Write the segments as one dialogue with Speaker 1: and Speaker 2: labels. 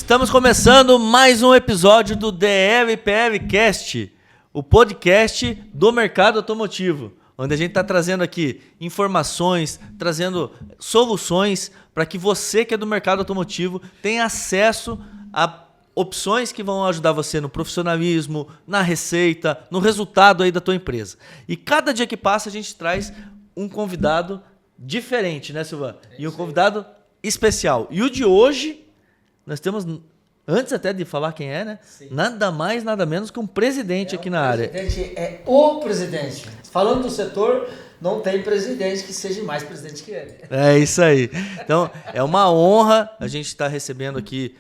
Speaker 1: Estamos começando mais um episódio do DLPL Cast, o podcast do mercado automotivo, onde a gente está trazendo aqui informações, trazendo soluções para que você que é do mercado automotivo tenha acesso a opções que vão ajudar você no profissionalismo, na receita, no resultado aí da tua empresa. E cada dia que passa a gente traz um convidado diferente, né, Silvano? E um convidado especial. E o de hoje, nós temos, antes até de falar quem é, né? Sim. Nada mais, nada menos que um presidente aqui na área.
Speaker 2: É o presidente. Falando do setor, não tem presidente que seja mais presidente que ele.
Speaker 1: É isso aí. Então, é uma honra a gente estar recebendo aqui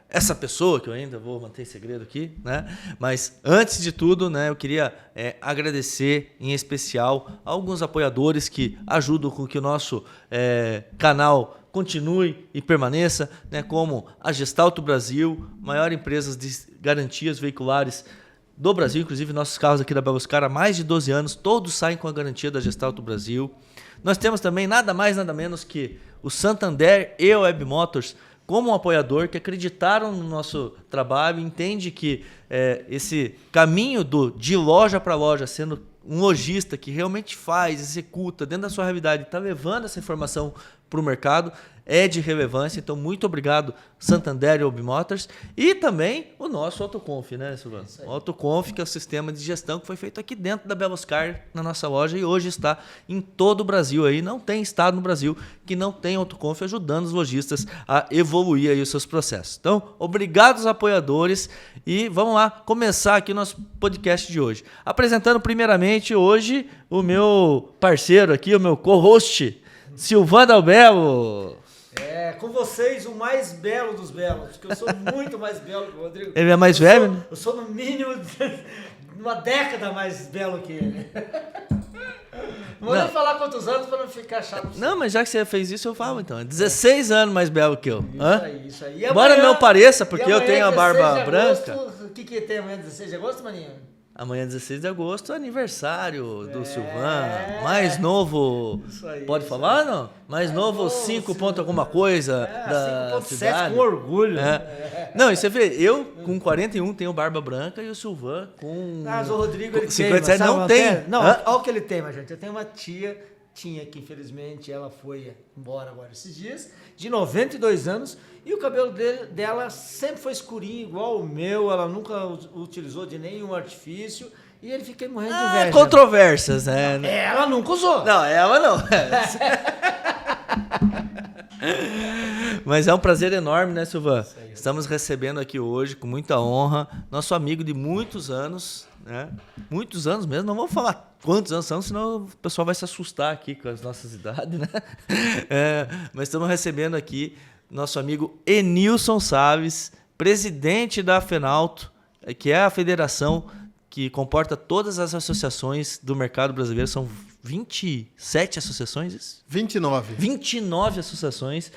Speaker 1: essa pessoa, que eu ainda vou manter segredo aqui, né? Mas antes de tudo, né, eu queria agradecer em especial a alguns apoiadores que ajudam com que o nosso canal continue e permaneça, né, como a Gestalto Brasil, maior empresa de garantias veiculares do Brasil, inclusive nossos carros aqui da Beloscar há mais de 12 anos, todos saem com a garantia da Gestalto Brasil. Nós temos também nada mais, nada menos que o Santander e o Web Motors como um apoiador, que acreditaram no nosso trabalho, entende que esse caminho de loja para loja, sendo um lojista que realmente faz, executa dentro da sua realidade, está levando essa informação para o mercado, é de relevância. Então, muito obrigado, Santander e Web Motors. E também o nosso AutoConf, né, Silvano? O AutoConf, que é o sistema de gestão que foi feito aqui dentro da Beloscar, na nossa loja, e hoje está em todo o Brasil. Aí não tem estado no Brasil que não tem AutoConf ajudando os lojistas a evoluir aí os seus processos. Então, obrigado aos apoiadores e vamos lá começar aqui o nosso podcast de hoje. Apresentando primeiramente hoje o meu parceiro aqui, o meu co-host, Silvano Albelo.
Speaker 2: Com vocês, o mais belo dos belos, porque eu sou muito mais belo que o Rodrigo.
Speaker 1: Ele é mais velho, né?
Speaker 2: Eu sou no mínimo uma década mais belo que ele. Não vou nem falar quantos anos para não ficar chato.
Speaker 1: Não, mas já que você fez isso, eu falo então. 16 anos mais belo que eu.
Speaker 2: Isso aí. E
Speaker 1: embora
Speaker 2: amanhã,
Speaker 1: não pareça, porque
Speaker 2: amanhã,
Speaker 1: eu tenho a barba branca.
Speaker 2: O que tem amanhã, 16 de agosto, maninho?
Speaker 1: Amanhã, 16 de agosto, aniversário do Silvan. Mais novo. Aí, pode falar, não? Mais novo, 5 ponto alguma coisa da 5.7
Speaker 2: com orgulho.
Speaker 1: Não, e você vê, eu com 41 tenho barba branca e o Silvan com.
Speaker 2: Mas o Rodrigo, ele
Speaker 1: 57
Speaker 2: tem,
Speaker 1: não tem.
Speaker 2: Não, olha o que ele tem, mas gente. Eu tenho uma tia, que infelizmente ela foi embora agora esses dias, de 92 anos. E o cabelo dela sempre foi escurinho, igual o meu. Ela nunca utilizou de nenhum artifício. E ele fica morrendo de inveja.
Speaker 1: Controvérsias, né?
Speaker 2: Ela nunca usou.
Speaker 1: Não, ela não. Mas é um prazer enorme, né, Silvan? Estamos recebendo aqui hoje, com muita honra, nosso amigo de muitos anos, né? Muitos anos mesmo. Não vamos falar quantos anos são, senão o pessoal vai se assustar aqui com as nossas idades, né? Mas estamos recebendo aqui nosso amigo Enilson Salles, presidente da Fenalto, que é a federação que comporta todas as associações do mercado brasileiro. São 27 associações? Isso?
Speaker 3: 29.
Speaker 1: 29 associações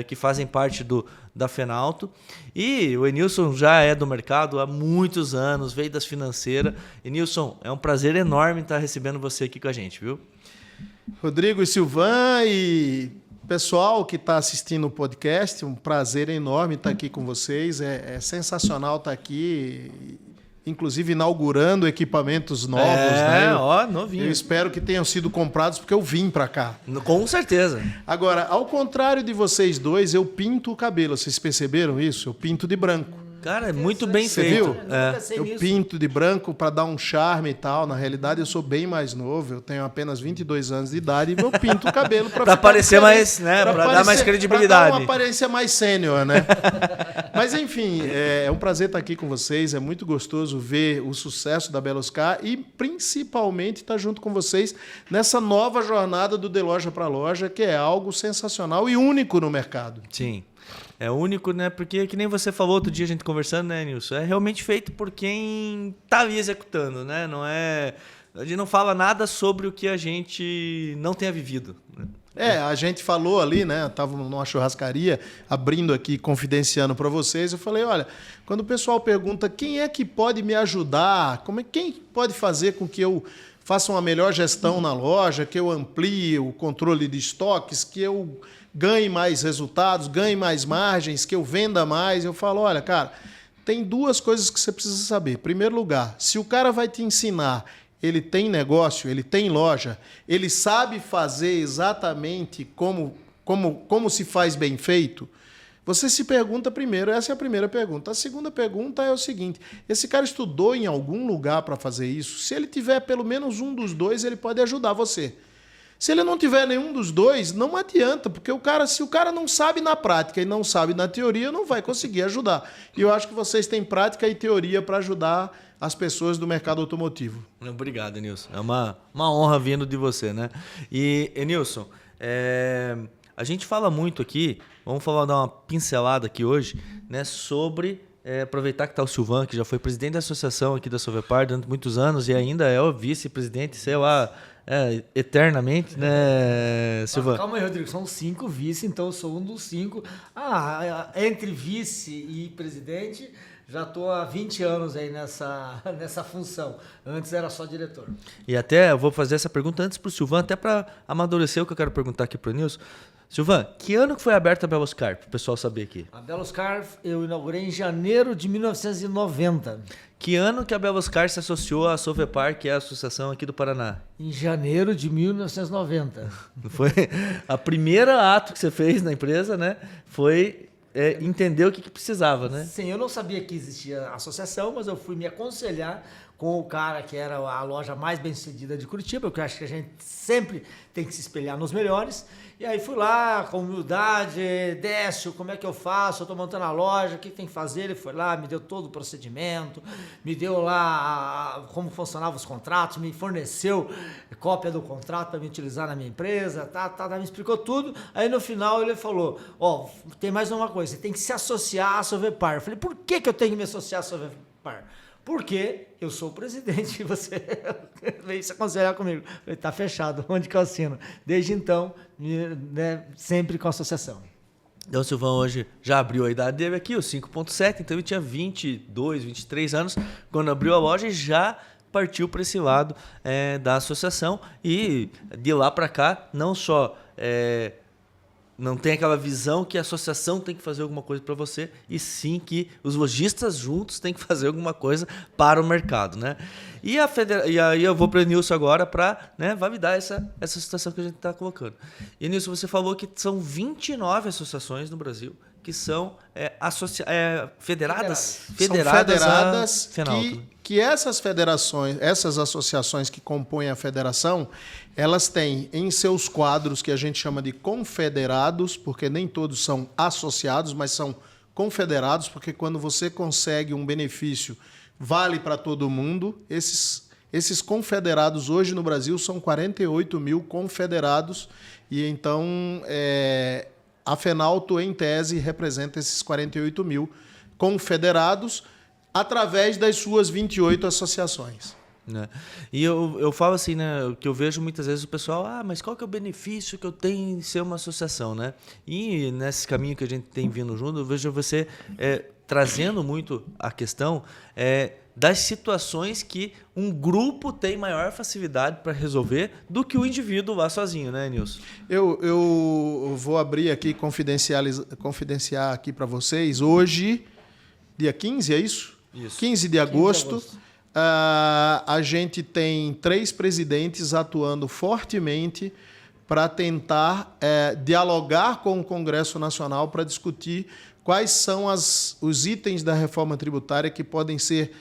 Speaker 1: que fazem parte da Fenalto. E o Enilson já é do mercado há muitos anos, veio das financeiras. Enilson, é um prazer enorme estar recebendo você aqui com a gente, viu?
Speaker 3: Rodrigo e Silvan e pessoal que está assistindo o podcast, um prazer enorme estar aqui com vocês. É sensacional estar aqui, inclusive inaugurando equipamentos novos, né?
Speaker 1: Novinho.
Speaker 3: Eu espero que tenham sido comprados porque eu vim para cá.
Speaker 1: Com certeza.
Speaker 3: Agora, ao contrário de vocês dois, eu pinto o cabelo. Vocês perceberam isso? Eu pinto de branco.
Speaker 1: Cara, é muito bem
Speaker 3: Você
Speaker 1: feito.
Speaker 3: viu? Eu pinto de branco para dar um charme e tal. Na realidade, eu sou bem mais novo. Eu tenho apenas 22 anos de idade e eu pinto o cabelo para
Speaker 1: parecer mais, né? Para dar mais credibilidade.
Speaker 3: Para dar uma aparência mais sênior, né? Mas, enfim, é um prazer estar aqui com vocês. É muito gostoso ver o sucesso da Beloscar e, principalmente, estar junto com vocês nessa nova jornada do De Loja para Loja, que é algo sensacional e único no mercado.
Speaker 1: Sim. É único, né? Porque, que nem você falou outro dia, a gente conversando, né, Nilson? É realmente feito por quem está ali executando, né? Não é... A gente não fala nada sobre o que a gente não tenha vivido.
Speaker 3: A gente falou ali, né? Estava numa churrascaria, abrindo aqui, confidenciando para vocês. Eu falei, olha, quando o pessoal pergunta quem é que pode me ajudar, quem pode fazer com que eu faça uma melhor gestão na loja, que eu amplie o controle de estoques, que eu ganhe mais resultados, ganhe mais margens, que eu venda mais. Eu falo, olha, cara, tem duas coisas que você precisa saber. Em primeiro lugar, se o cara vai te ensinar, ele tem negócio, ele tem loja, ele sabe fazer exatamente como se faz bem feito, você se pergunta primeiro, essa é a primeira pergunta. A segunda pergunta é o seguinte, esse cara estudou em algum lugar para fazer isso? Se ele tiver pelo menos um dos dois, ele pode ajudar você. Se ele não tiver nenhum dos dois, não adianta, porque se o cara não sabe na prática e não sabe na teoria, não vai conseguir ajudar. E eu acho que vocês têm prática e teoria para ajudar as pessoas do mercado automotivo.
Speaker 1: Obrigado, Enilson. É uma honra vindo de você, né? E, Enilson, a gente fala muito aqui, vamos dar uma pincelada aqui hoje, né, sobre aproveitar que está o Silvan, que já foi presidente da associação aqui da Sovepar durante muitos anos e ainda é o vice-presidente, sei lá, eternamente, né, Silvan?
Speaker 2: Calma aí, Rodrigo, são 5 vice, então eu sou um dos 5. Entre vice e presidente, já estou há 20 anos aí nessa função. Antes era só diretor.
Speaker 1: E até eu vou fazer essa pergunta antes para o Silvan, até para amadurecer o que eu quero perguntar aqui para o Nilson. Silvan, que ano que foi aberta a Beloscar, para o pessoal saber aqui?
Speaker 2: A Beloscar eu inaugurei em janeiro de 1990.
Speaker 1: Que ano que a Beloscar se associou à Sovepar, que é a associação aqui do Paraná?
Speaker 2: Em janeiro de 1990.
Speaker 1: Foi a primeira ato que você fez na empresa, né? Foi entender o que precisava, né?
Speaker 2: Sim, eu não sabia que existia associação, mas eu fui me aconselhar com o cara que era a loja mais bem-sucedida de Curitiba, porque eu acho que a gente sempre tem que se espelhar nos melhores. E aí fui lá com humildade, Décio, como é que eu faço? Eu estou montando a loja, o que tem que fazer? Ele foi lá, me deu todo o procedimento, me deu lá como funcionavam os contratos, me forneceu cópia do contrato para me utilizar na minha empresa, me explicou tudo. Aí no final ele falou, tem mais uma coisa, você tem que se associar à Sovepar. Eu falei, por que eu tenho que me associar à Sovepar? Porque eu sou o presidente e você veio se aconselhar comigo. Eu falei, tá fechado, onde que eu assino? Desde então, sempre com a associação.
Speaker 1: Então o Silvão hoje já abriu a idade dele aqui, os 5.7, então ele tinha 22, 23 anos quando abriu a loja e já partiu para esse lado da associação. E de lá para cá, não só... não tem aquela visão que a associação tem que fazer alguma coisa para você, e sim que os lojistas juntos têm que fazer alguma coisa para o mercado, né? E aí eu vou para o Nilson agora para validar essa situação que a gente está colocando. E Nilson, você falou que são 29 associações no Brasil que são federadas
Speaker 3: que essas federações, essas associações que compõem a federação, elas têm em seus quadros, que a gente chama de confederados, porque nem todos são associados, mas são confederados, porque quando você consegue um benefício, vale para todo mundo. Esses confederados hoje no Brasil são 48 mil confederados, e então a Fenalto, em tese, representa esses 48 mil confederados através das suas 28 associações.
Speaker 1: Né? E eu falo assim, né, que eu vejo muitas vezes o pessoal, mas qual que é o benefício que eu tenho em ser uma associação, né? E nesse caminho que a gente tem vindo junto, eu vejo você trazendo muito a questão das situações que um grupo tem maior facilidade para resolver do que o indivíduo lá sozinho, né, Nilson?
Speaker 3: Eu vou abrir aqui, confidenciar aqui para vocês, hoje, dia 15, é isso?
Speaker 1: Isso.
Speaker 3: 15 de agosto. A gente tem 3 presidentes atuando fortemente para tentar dialogar com o Congresso Nacional para discutir quais são os itens da reforma tributária que podem ser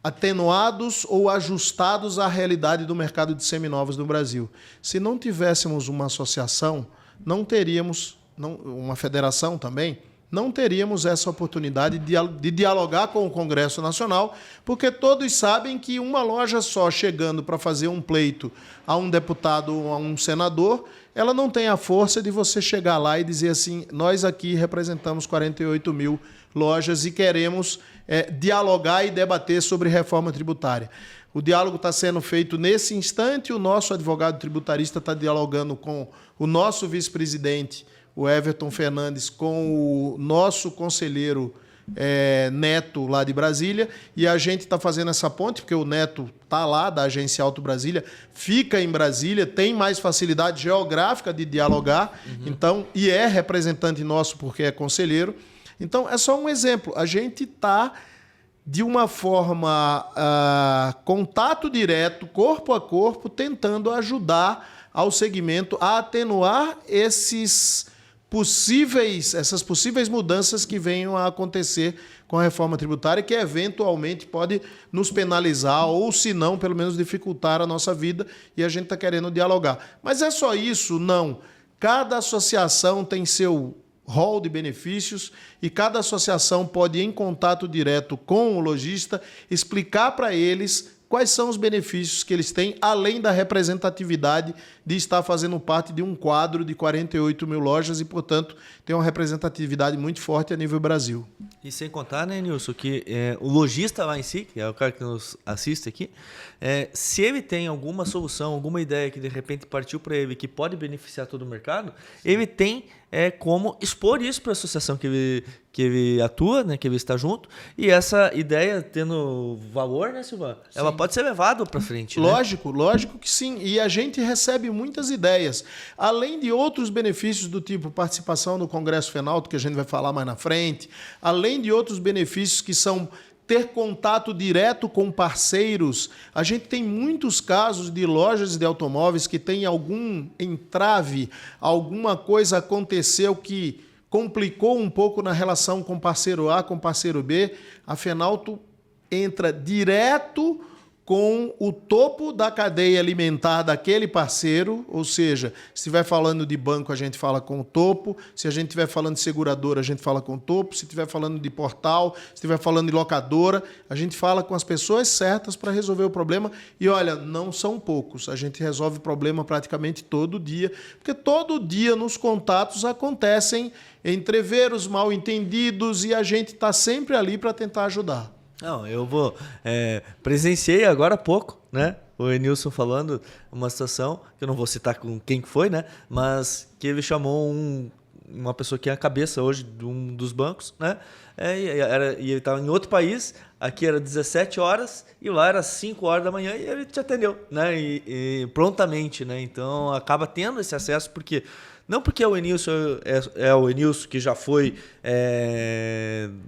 Speaker 3: atenuados ou ajustados à realidade do mercado de seminovos no Brasil. Se não tivéssemos uma associação, não teríamos, uma federação também, não teríamos essa oportunidade de dialogar com o Congresso Nacional, porque todos sabem que uma loja só chegando para fazer um pleito a um deputado ou a um senador, ela não tem a força de você chegar lá e dizer assim, nós aqui representamos 48 mil lojas e queremos dialogar e debater sobre reforma tributária. O diálogo está sendo feito nesse instante, o nosso advogado tributarista está dialogando com o nosso vice-presidente, o Everton Fernandes, com o nosso conselheiro Neto, lá de Brasília, e a gente está fazendo essa ponte, porque o Neto está lá, da Agência Auto Brasília, fica em Brasília, tem mais facilidade geográfica de dialogar, então, e é representante nosso porque é conselheiro. Então, é só um exemplo. A gente está, de uma forma, contato direto, corpo a corpo, tentando ajudar ao segmento a atenuar essas possíveis mudanças que venham a acontecer com a reforma tributária, que eventualmente pode nos penalizar ou, se não, pelo menos dificultar a nossa vida, e a gente está querendo dialogar. Mas é só isso? Não. Cada associação tem seu rol de benefícios e cada associação pode ir em contato direto com o lojista, explicar para eles quais são os benefícios que eles têm, além da representatividade de estar fazendo parte de um quadro de 48 mil lojas e, portanto, tem uma representatividade muito forte a nível Brasil.
Speaker 1: E sem contar, né, Nilson, que o lojista lá em si, que é o cara que nos assiste aqui, se ele tem alguma solução, alguma ideia que de repente partiu para ele, que pode beneficiar todo o mercado, ele tem como expor isso para a associação que ele atua, né, que ele está junto, e essa ideia tendo valor, né, Silvana? Ela pode ser levada para frente.
Speaker 3: Lógico, né? Lógico que sim. E a gente recebe muitas ideias. Além de outros benefícios do tipo participação no Congresso Fenalto, que a gente vai falar mais na frente, além de outros benefícios que são ter contato direto com parceiros. A gente tem muitos casos de lojas de automóveis que tem algum entrave, alguma coisa aconteceu que complicou um pouco na relação com parceiro A, com parceiro B. A Fenalto entra direto com o topo da cadeia alimentar daquele parceiro, ou seja, se estiver falando de banco, a gente fala com o topo, se a gente estiver falando de seguradora, a gente fala com o topo, se estiver falando de portal, se estiver falando de locadora, a gente fala com as pessoas certas para resolver o problema. E olha, não são poucos, a gente resolve problema praticamente todo dia, porque todo dia nos contatos acontecem entreveros, mal entendidos, e a gente está sempre ali para tentar ajudar.
Speaker 1: Não, eu presenciei agora há pouco, né? O Enilson falando uma situação, que eu não vou citar com quem que foi, né? Mas que ele chamou uma pessoa que é a cabeça hoje de um dos bancos, né? E ele estava em outro país, aqui era 17 horas e lá era 5 horas da manhã e ele te atendeu, né? E prontamente, né? Então acaba tendo esse acesso porque... Não porque o Enilson é o Enilson que já foi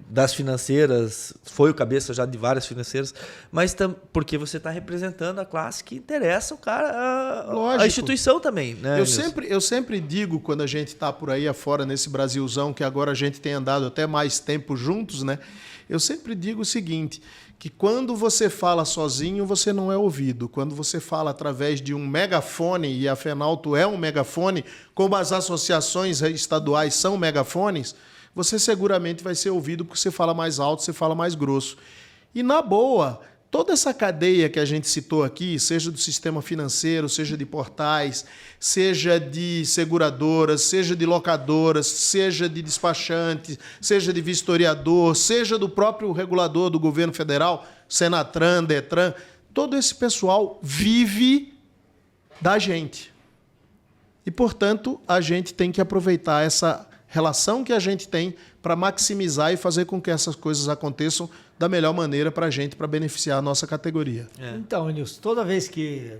Speaker 1: das financeiras, foi o cabeça já de várias financeiras, mas porque você está representando a classe que interessa o cara, a instituição também. Né,
Speaker 3: eu sempre digo, quando a gente está por aí afora, nesse Brasilzão, que agora a gente tem andado até mais tempo juntos, né? Eu sempre digo o seguinte, que quando você fala sozinho, você não é ouvido. Quando você fala através de um megafone, e a Fenalto é um megafone, como as associações estaduais são megafones, você seguramente vai ser ouvido porque você fala mais alto, você fala mais grosso. E na boa, toda essa cadeia que a gente citou aqui, seja do sistema financeiro, seja de portais, seja de seguradoras, seja de locadoras, seja de despachantes, seja de vistoriador, seja do próprio regulador do governo federal, Senatran, Detran, todo esse pessoal vive da gente. E, portanto, a gente tem que aproveitar essa relação que a gente tem para maximizar e fazer com que essas coisas aconteçam da melhor maneira para a gente, para beneficiar a nossa categoria.
Speaker 2: Então, Nilson, toda vez que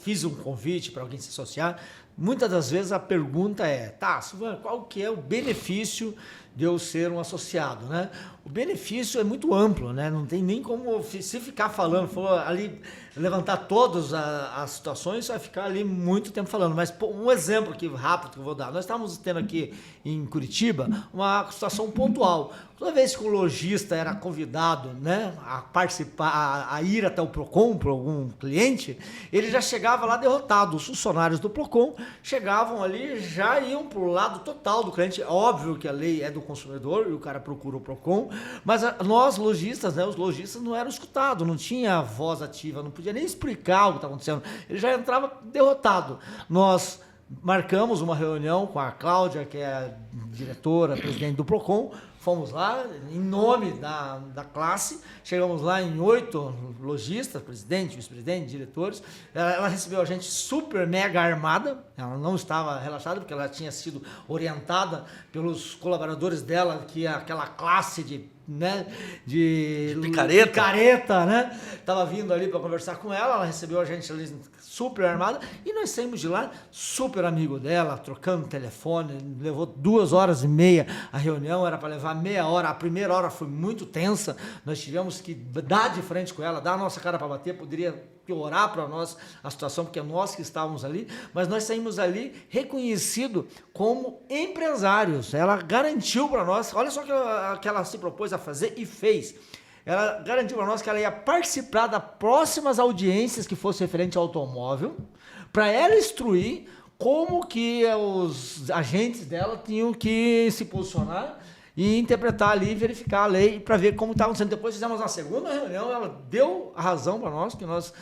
Speaker 2: fiz um convite para alguém se associar, muitas das vezes a pergunta é, Silvana, qual que é o benefício de eu ser um associado, né? O benefício é muito amplo, né? Não tem nem como, se ficar falando, for ali levantar todas as situações, vai ficar ali muito tempo falando. Mas um exemplo aqui rápido que eu vou dar. Nós estávamos tendo aqui em Curitiba uma situação pontual. Toda vez que um lojista era convidado, né, a participar, a ir até o Procon para algum cliente, ele já chegava lá derrotado. Os funcionários do Procon chegavam ali, já iam para o lado total do cliente. Óbvio que a lei é do consumidor e o cara procura o Procon, mas nós lojistas, né, os lojistas não eram escutados, não tinha voz ativa, não podia nem explicar o que estava acontecendo. Ele já entrava derrotado. Nós marcamos uma reunião com a Cláudia, que é a diretora, presidente do Procon, Fomos lá, em nome da classe, chegamos lá em 8 lojistas, presidente, vice-presidente, diretores. Ela recebeu a gente super mega armada, ela não estava relaxada, porque ela tinha sido orientada pelos colaboradores dela, que é aquela classe de picareta, né? Tava vindo ali para conversar com ela recebeu a gente ali super armada e nós saímos de lá super amigo dela, trocando telefone, levou 2h30 a reunião, era para levar meia hora, a primeira hora foi muito tensa, nós tivemos que dar de frente com ela, dar a nossa cara para bater, poderia piorar para nós a situação, porque é nós que estávamos ali, mas nós saímos ali reconhecido como empresários. Ela garantiu para nós, olha só o que ela se propôs a fazer e fez. Ela garantiu para nós que ela ia participar das próximas audiências que fosse referente ao automóvel, para ela instruir como que os agentes dela tinham que se posicionar e interpretar ali e verificar a lei para ver como estava sendo. Depois fizemos uma segunda reunião, ela deu a razão para nós, que nós,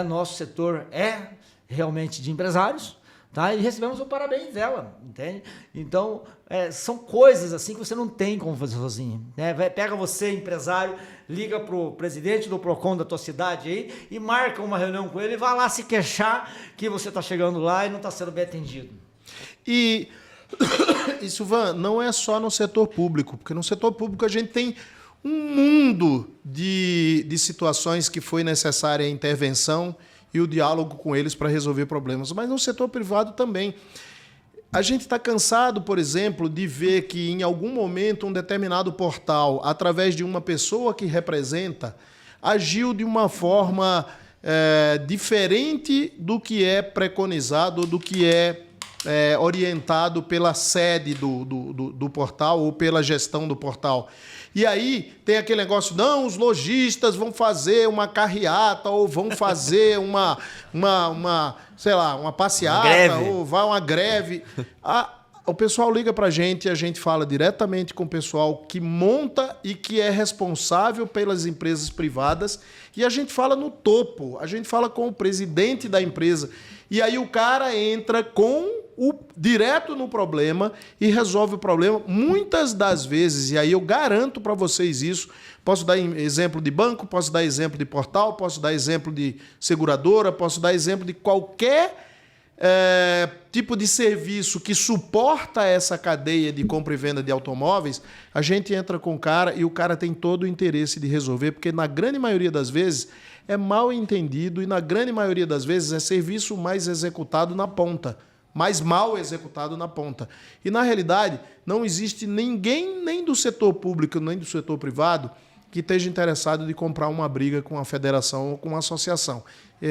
Speaker 2: nosso setor é realmente de empresários, tá? E recebemos o parabéns dela, entende? Então, são coisas assim que você não tem como fazer sozinho, né? Pega você, empresário, liga pro presidente do Procon da tua cidade aí e marca uma reunião com ele e vai lá se queixar que você está chegando lá e não está sendo bem atendido.
Speaker 3: E Silvan, não é só no setor público, porque no setor público a gente tem um mundo de situações que foi necessária a intervenção e o diálogo com eles para resolver problemas, mas no setor privado também. A gente está cansado, por exemplo, de ver que em algum momento um determinado portal, através de uma pessoa que representa, agiu de uma forma diferente do que é preconizado, do que é orientado pela sede do portal ou pela gestão do portal. E aí tem aquele negócio, não, os lojistas vão fazer uma carreata ou vão fazer uma passeata ou vai uma greve. O pessoal liga para a gente fala diretamente com o pessoal que monta e que é responsável pelas empresas privadas e a gente fala no topo, a gente fala com o presidente da empresa e aí o cara entra direto no problema e resolve o problema muitas das vezes, e aí eu garanto para vocês isso, posso dar exemplo de banco, posso dar exemplo de portal, posso dar exemplo de seguradora, posso dar exemplo de qualquer tipo de serviço que suporta essa cadeia de compra e venda de automóveis, a gente entra com o cara e o cara tem todo o interesse de resolver, porque na grande maioria das vezes é mal entendido e na grande maioria das vezes é serviço mais executado na ponta, mais mal executado na ponta. E, na realidade, não existe ninguém, nem do setor público, nem do setor privado, que esteja interessado de comprar uma briga com a federação ou com uma associação.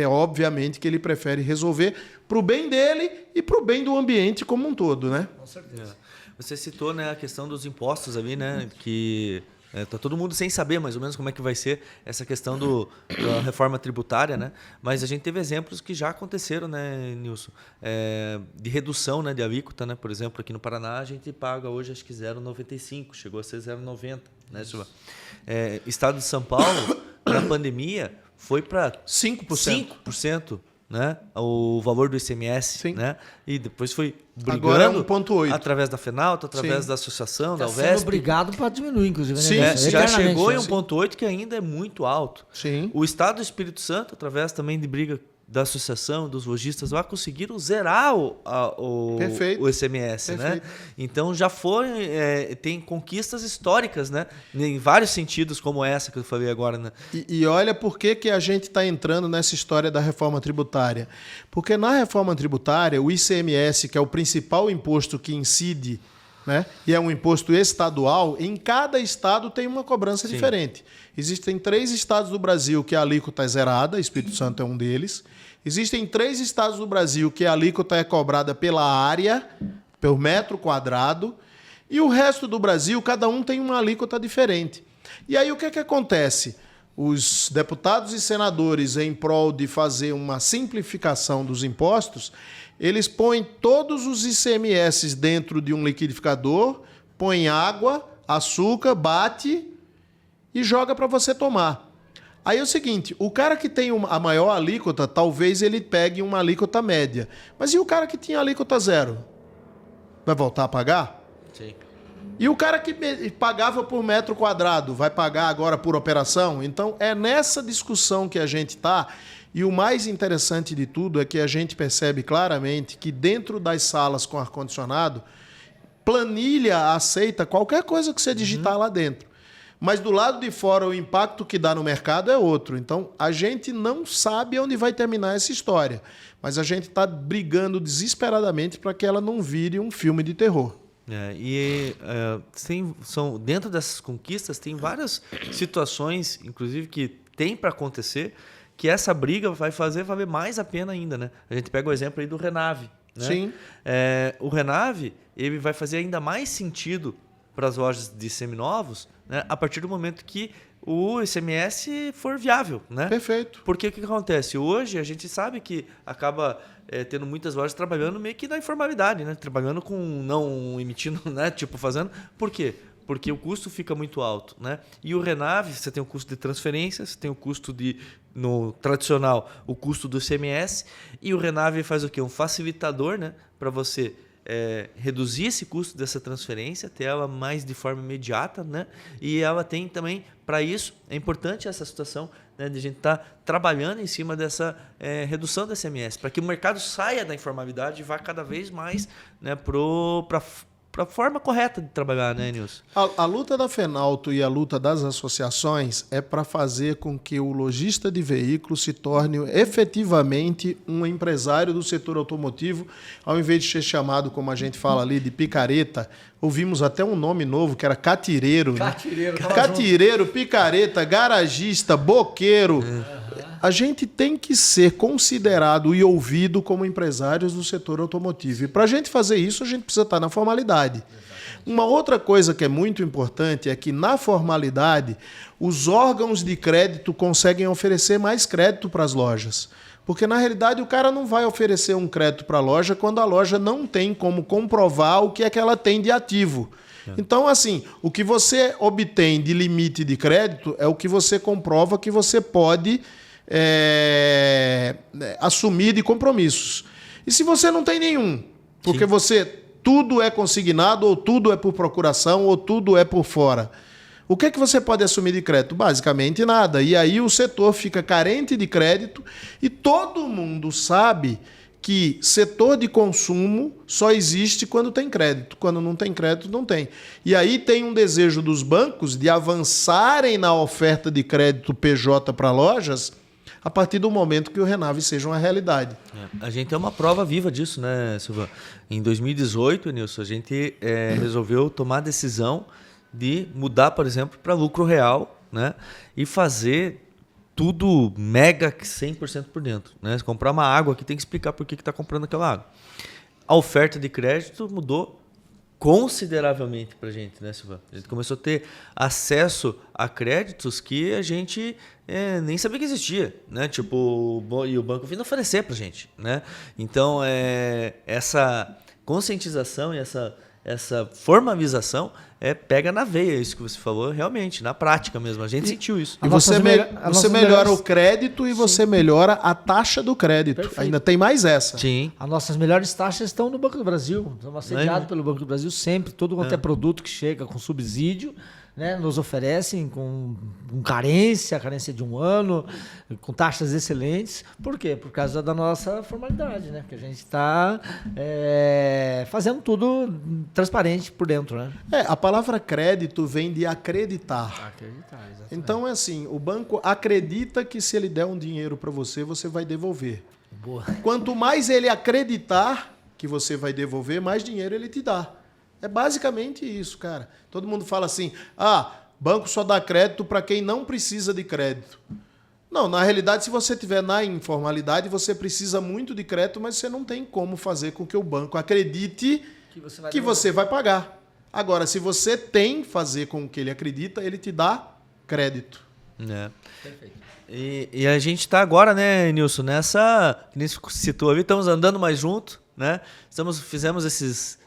Speaker 3: Obviamente que ele prefere resolver para o bem dele e para o bem do ambiente como um todo, né?
Speaker 2: Com certeza.
Speaker 1: Você citou, né, a questão dos impostos ali, né, que tá todo mundo sem saber mais ou menos como é que vai ser essa questão da reforma tributária, né? Mas a gente teve exemplos que já aconteceram, né, Nilson? De redução, né, de alíquota, né? Por exemplo, aqui no Paraná a gente paga hoje acho que 0,95, chegou a ser 0,90, né, Silva? Estado de São Paulo, na pandemia, foi para 5%, né? O valor do ICMS,
Speaker 3: sim,
Speaker 1: né? E depois foi brigando
Speaker 3: agora é 1,8
Speaker 1: através da FENALTA, através
Speaker 3: sim,
Speaker 1: da associação, da
Speaker 2: Está
Speaker 1: UVESP.
Speaker 2: sendo obrigado para diminuir, inclusive.
Speaker 3: Sim,
Speaker 2: né?
Speaker 1: Já chegou em
Speaker 2: sim.
Speaker 1: 1,8, que ainda é muito alto.
Speaker 3: Sim.
Speaker 1: O Estado do Espírito Santo, através também de briga da associação, dos lojistas lá, conseguiram zerar o ICMS, né? Então já tem conquistas históricas, né? Em vários sentidos, como essa que eu falei agora, né?
Speaker 3: E olha por que a gente está entrando nessa história da reforma tributária. Porque na reforma tributária, o ICMS, que é o principal imposto que incide, né? E é um imposto estadual, em cada estado tem uma cobrança
Speaker 1: sim,
Speaker 3: diferente. Existem 3 estados do Brasil que a alíquota é zerada, Espírito Santo é um deles. Existem 3 estados do Brasil que a alíquota é cobrada pela área, pelo metro quadrado, e o resto do Brasil, cada um tem uma alíquota diferente. E aí o que acontece? Os deputados e senadores, em prol de fazer uma simplificação dos impostos, eles põem todos os ICMS dentro de um liquidificador, põem água, açúcar, bate e joga para você tomar. Aí é o seguinte, o cara que tem a maior alíquota, talvez ele pegue uma alíquota média. Mas e o cara que tinha alíquota 0? Vai voltar a pagar?
Speaker 1: Sim.
Speaker 3: E o cara que pagava por metro quadrado vai pagar agora por operação? Então, é nessa discussão que a gente está. E o mais interessante de tudo é que a gente percebe claramente que dentro das salas com ar-condicionado, planilha aceita qualquer coisa que você digitar lá dentro. Mas do lado de fora, o impacto que dá no mercado é outro. Então, a gente não sabe onde vai terminar essa história. Mas a gente está brigando desesperadamente para que ela não vire um filme de terror.
Speaker 1: Dentro dessas conquistas, tem várias situações, inclusive, que tem para acontecer, que essa briga vai fazer valer mais a pena ainda, né? A gente pega o exemplo aí do Renave. Né?
Speaker 3: Sim.
Speaker 1: O Renave, ele vai fazer ainda mais sentido para as lojas de seminovos, né? A partir do momento que o ICMS for viável, né?
Speaker 3: Perfeito.
Speaker 1: Porque o que acontece? Hoje a gente sabe que acaba tendo muitas lojas trabalhando meio que na informalidade, né? Trabalhando com não emitindo, né? Tipo, fazendo. Por quê? Porque o custo fica muito alto, né? E o Renave, você tem o custo de transferência, você tem o custo no tradicional, o custo do ICMS, e o Renave faz o quê? Um facilitador, né? Para você reduzir esse custo dessa transferência, ter ela mais de forma imediata, né? E ela tem também, para isso, é importante essa situação, né, de a gente estar trabalhando em cima dessa redução do ICMS, para que o mercado saia da informalidade e vá cada vez mais, né, para a forma correta de trabalhar, né, Nilson?
Speaker 3: A luta da Fenalto e a luta das associações é para fazer com que o lojista de veículos se torne efetivamente um empresário do setor automotivo, ao invés de ser chamado, como a gente fala ali, de picareta. Ouvimos até um nome novo, que era catireiro.
Speaker 2: Catireiro.
Speaker 3: Né? Catireiro, picareta, garagista, boqueiro. A gente tem que ser considerado e ouvido como empresários do setor automotivo. E para a gente fazer isso, a gente precisa estar na formalidade. Uma outra coisa que é muito importante é que, na formalidade, os órgãos de crédito conseguem oferecer mais crédito para as lojas. Porque, na realidade, o cara não vai oferecer um crédito para a loja quando a loja não tem como comprovar o que é que ela tem de ativo. Então, assim, o que você obtém de limite de crédito é o que você comprova que você pode assumir de compromissos. E se você não tem nenhum, porque tudo é consignado, ou tudo é por procuração, ou tudo é por fora, o que é que você pode assumir de crédito? Basicamente nada. E aí o setor fica carente de crédito e todo mundo sabe que setor de consumo só existe quando tem crédito. Quando não tem crédito, não tem. E aí tem um desejo dos bancos de avançarem na oferta de crédito PJ para lojas a partir do momento que o Renave seja uma realidade.
Speaker 1: A gente tem uma prova viva disso, né, Silva? Em 2018, Nilson, a gente resolveu tomar a decisão de mudar, por exemplo, para lucro real, né? E fazer tudo mega 100% por dentro, né? Se comprar uma água aqui, tem que explicar por que está comprando aquela água. A oferta de crédito mudou consideravelmente para a gente, né, Silva? A gente começou a ter acesso a créditos que a gente nem sabia que existia, né? Tipo, e o Banco vindo oferecer para a gente, né? Então, essa conscientização e essa formalização pega na veia, isso que você falou, realmente, na prática mesmo. A gente sentiu isso.
Speaker 3: E você melhora o crédito e você melhora a taxa do crédito. Perfeito. Ainda tem mais essa.
Speaker 1: Sim.
Speaker 2: As nossas melhores taxas estão no Banco do Brasil. Estamos assediados pelo Banco do Brasil sempre. Todo quanto é produto que chega com subsídio, né, nos oferecem com carência de 1 ano, com taxas excelentes. Por quê? Por causa da nossa formalidade, né? Que a gente está fazendo tudo transparente por dentro, né?
Speaker 3: A palavra crédito vem de acreditar.
Speaker 2: Acreditar, exatamente.
Speaker 3: Então, é assim, o banco acredita que se ele der um dinheiro para você, você vai devolver.
Speaker 2: Boa.
Speaker 3: Quanto mais ele acreditar que você vai devolver, mais dinheiro ele te dá. É basicamente isso, cara. Todo mundo fala assim, banco só dá crédito para quem não precisa de crédito. Não, na realidade, se você estiver na informalidade, você precisa muito de crédito, mas você não tem como fazer com que o banco acredite que você vai pagar. Agora, se você tem fazer com que ele acredita, ele te dá crédito.
Speaker 2: Perfeito.
Speaker 1: E a gente está agora, né, Nilson, nessa... Que nem você citou ali, estamos andando mais junto, né? Fizemos esses...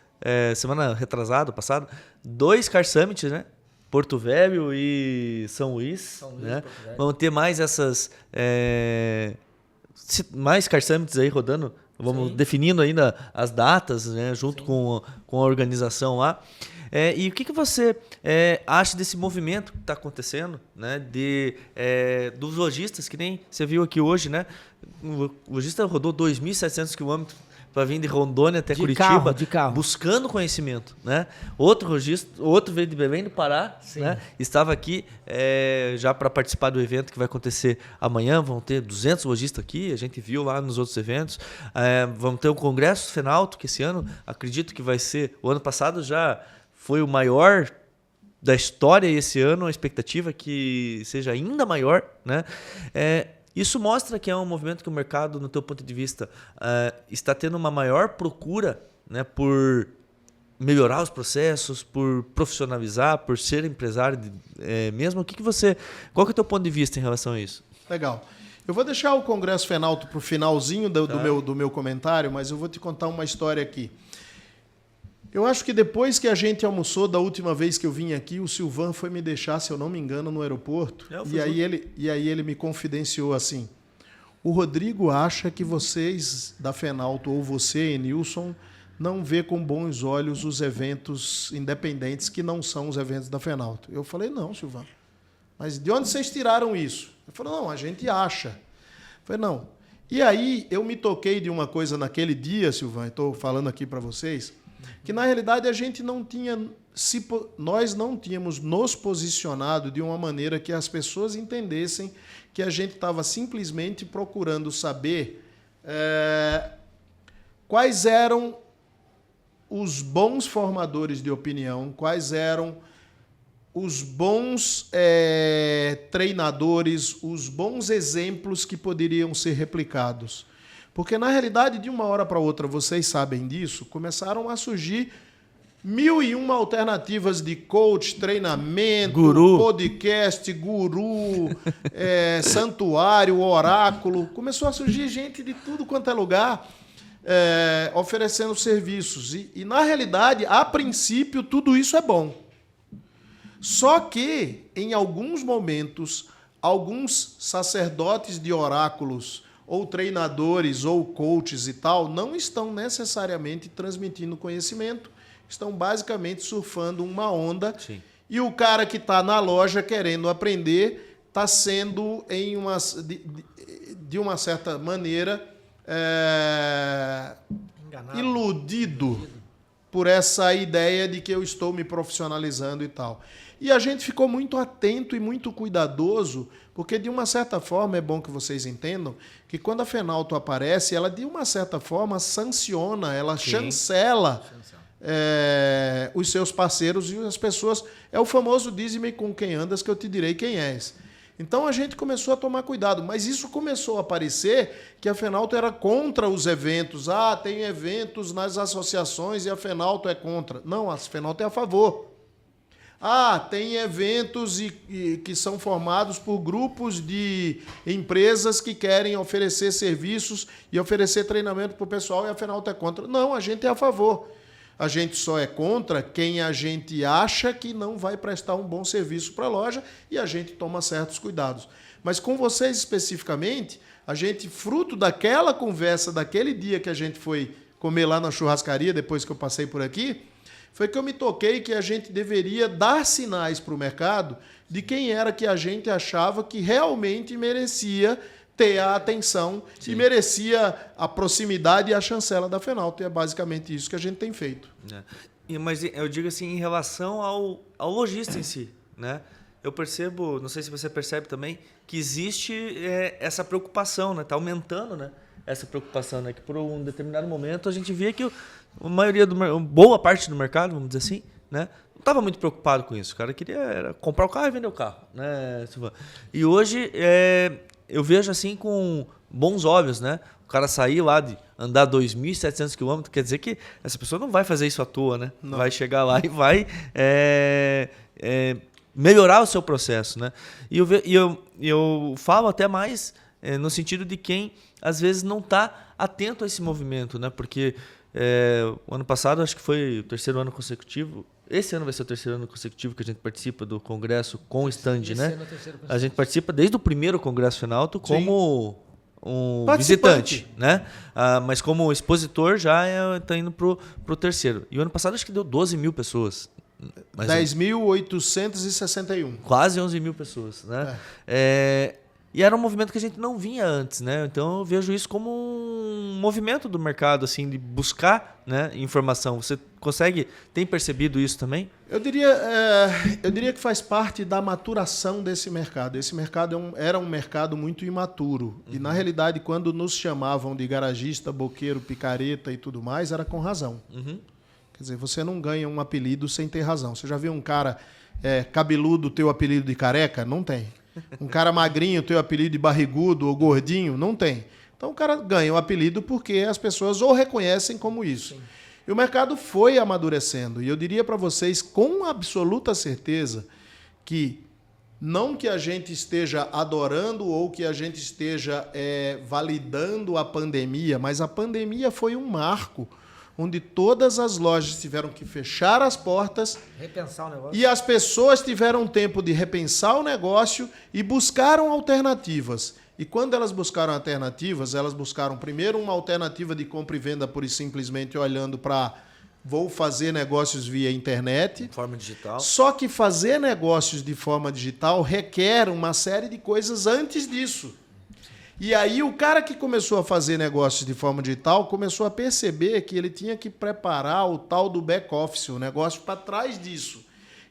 Speaker 1: semana retrasada, passado, 2 Car Summits, né? Porto Velho e São Luís, né? Vamos ter mais essas mais Car Summits aí rodando Vamos
Speaker 2: Sim.
Speaker 1: definindo ainda as datas, né, junto com a organização lá. E o que você acha desse movimento que está acontecendo, né, dos lojistas, que nem você viu aqui hoje, né? O lojista rodou 2.700 quilômetros para vir de Rondônia até Curitiba,
Speaker 2: de carro.
Speaker 1: buscando conhecimento, né? Outro veio de Belém do Pará, né? Estava aqui já para participar do evento que vai acontecer amanhã. Vão ter 200 lojistas aqui, a gente viu lá nos outros eventos. Vamos ter o Congresso Fenalto, que esse ano acredito que vai ser, o ano passado já foi o maior da história, e esse ano a expectativa é que seja ainda maior, né? Isso mostra que é um movimento que o mercado, no teu ponto de vista, está tendo uma maior procura, né, por melhorar os processos, por profissionalizar, por ser empresário mesmo. Qual que é o teu ponto de vista em relação a isso?
Speaker 3: Legal. Eu vou deixar o Congresso Fenalto para o finalzinho do meu comentário, mas eu vou te contar uma história aqui. Eu acho que depois que a gente almoçou, da última vez que eu vim aqui, o Silvan foi me deixar, se eu não me engano, no aeroporto. E aí ele me confidenciou assim: o Rodrigo acha que vocês da Fenalto, ou você, Enilson, não vê com bons olhos os eventos independentes que não são os eventos da Fenalto. Eu falei: não, Silvan. Mas de onde vocês tiraram isso? Ele falou: não, a gente acha. Eu falei: não. E aí eu me toquei de uma coisa naquele dia, Silvan, estou falando aqui para vocês, que na realidade a gente nós não tínhamos nos posicionado de uma maneira que as pessoas entendessem que a gente estava simplesmente procurando saber quais eram os bons formadores de opinião, quais eram os bons treinadores, os bons exemplos que poderiam ser replicados. Porque, na realidade, de uma hora para outra, vocês sabem disso, começaram a surgir 1001 alternativas de coach, treinamento, podcast, guru, santuário, oráculo. Começou a surgir gente de tudo quanto é lugar oferecendo serviços. E, na realidade, a princípio, tudo isso é bom. Só que, em alguns momentos, alguns sacerdotes de oráculos, ou treinadores, ou coaches e tal, não estão necessariamente transmitindo conhecimento, estão basicamente surfando uma onda. Sim. E o cara que está na loja querendo aprender está sendo, de uma certa maneira, iludido por essa ideia de que eu estou me profissionalizando e tal. E a gente ficou muito atento e muito cuidadoso, porque, de uma certa forma, é bom que vocês entendam que quando a Fenalto aparece, ela, de uma certa forma, sanciona, ela chancela os seus parceiros e as pessoas. É o famoso dize-me com quem andas que eu te direi quem és. Então a gente começou a tomar cuidado, mas isso começou a aparecer que a Fenalto era contra os eventos. Tem eventos nas associações e a Fenalto é contra. Não, a Fenalto é a favor. Tem eventos que são formados por grupos de empresas que querem oferecer serviços e oferecer treinamento para o pessoal e a Fenalto é contra. Não, a gente é a favor. A gente só é contra quem a gente acha que não vai prestar um bom serviço para a loja e a gente toma certos cuidados. Mas com vocês especificamente, a gente, fruto daquela conversa, daquele dia que a gente foi comer lá na churrascaria, depois que eu passei por aqui, foi que eu me toquei que a gente deveria dar sinais para o mercado de quem era que a gente achava que realmente merecia ter a atenção. Sim. E merecia a proximidade e a chancela da Fenalto. E é basicamente isso que a gente tem feito.
Speaker 1: Mas eu digo assim, em relação ao lojista em si, né? Eu percebo, não sei se você percebe também, que existe essa preocupação, né? Está aumentando, né? Essa preocupação, né? Que por um determinado momento a gente via que boa parte do mercado, vamos dizer assim, né? Não estava muito preocupado com isso. O cara queria comprar o carro e vender o carro, né? E hoje eu vejo assim com bons olhos, né? O cara sair lá de andar 2.700 quilômetros, quer dizer que essa pessoa não vai fazer isso à toa, né? Não. Vai chegar lá e vai melhorar o seu processo, né? E eu falo até mais no sentido de quem às vezes não está atento a esse movimento, né? Porque o ano passado acho que foi o 3º ano consecutivo. Esse ano vai ser o 3º ano consecutivo que a gente participa do congresso com stand, né? A gente participa desde o primeiro congresso Fenalto como um
Speaker 3: Participante.
Speaker 1: visitante, né? Mas como expositor já está indo pro terceiro. E o ano passado acho que deu 12 mil pessoas.
Speaker 3: 10.861.
Speaker 1: Quase 11 mil pessoas, né? E era um movimento que a gente não vinha antes, né? Então eu vejo isso como um movimento do mercado, assim, de buscar, né, informação. Você tem percebido isso também?
Speaker 3: Eu diria que faz parte da maturação desse mercado. Esse mercado era um mercado muito imaturo. E, na realidade, quando nos chamavam de garagista, boqueiro, picareta e tudo mais, era com razão. Quer dizer, você não ganha um apelido sem ter razão. Você já viu um cara cabeludo ter o apelido de careca? Não tem. Um cara magrinho ter o apelido de barrigudo ou gordinho? Não tem. Então o cara ganha o apelido porque as pessoas o reconhecem como isso. Sim. E o mercado foi amadurecendo. E eu diria para vocês com absoluta certeza que não que a gente esteja adorando ou que a gente esteja validando a pandemia, mas a pandemia foi um marco onde todas as lojas tiveram que fechar as portas,
Speaker 2: repensar o negócio.
Speaker 3: E as pessoas tiveram tempo de repensar o negócio e buscaram alternativas. E quando elas buscaram alternativas, elas buscaram primeiro uma alternativa de compra e venda pura e simplesmente olhando para vou fazer negócios via internet.
Speaker 1: De forma digital.
Speaker 3: Só que fazer negócios de forma digital requer uma série de coisas antes disso. E aí o cara que começou a fazer negócios de forma digital começou a perceber que ele tinha que preparar o tal do back-office, o negócio para trás disso,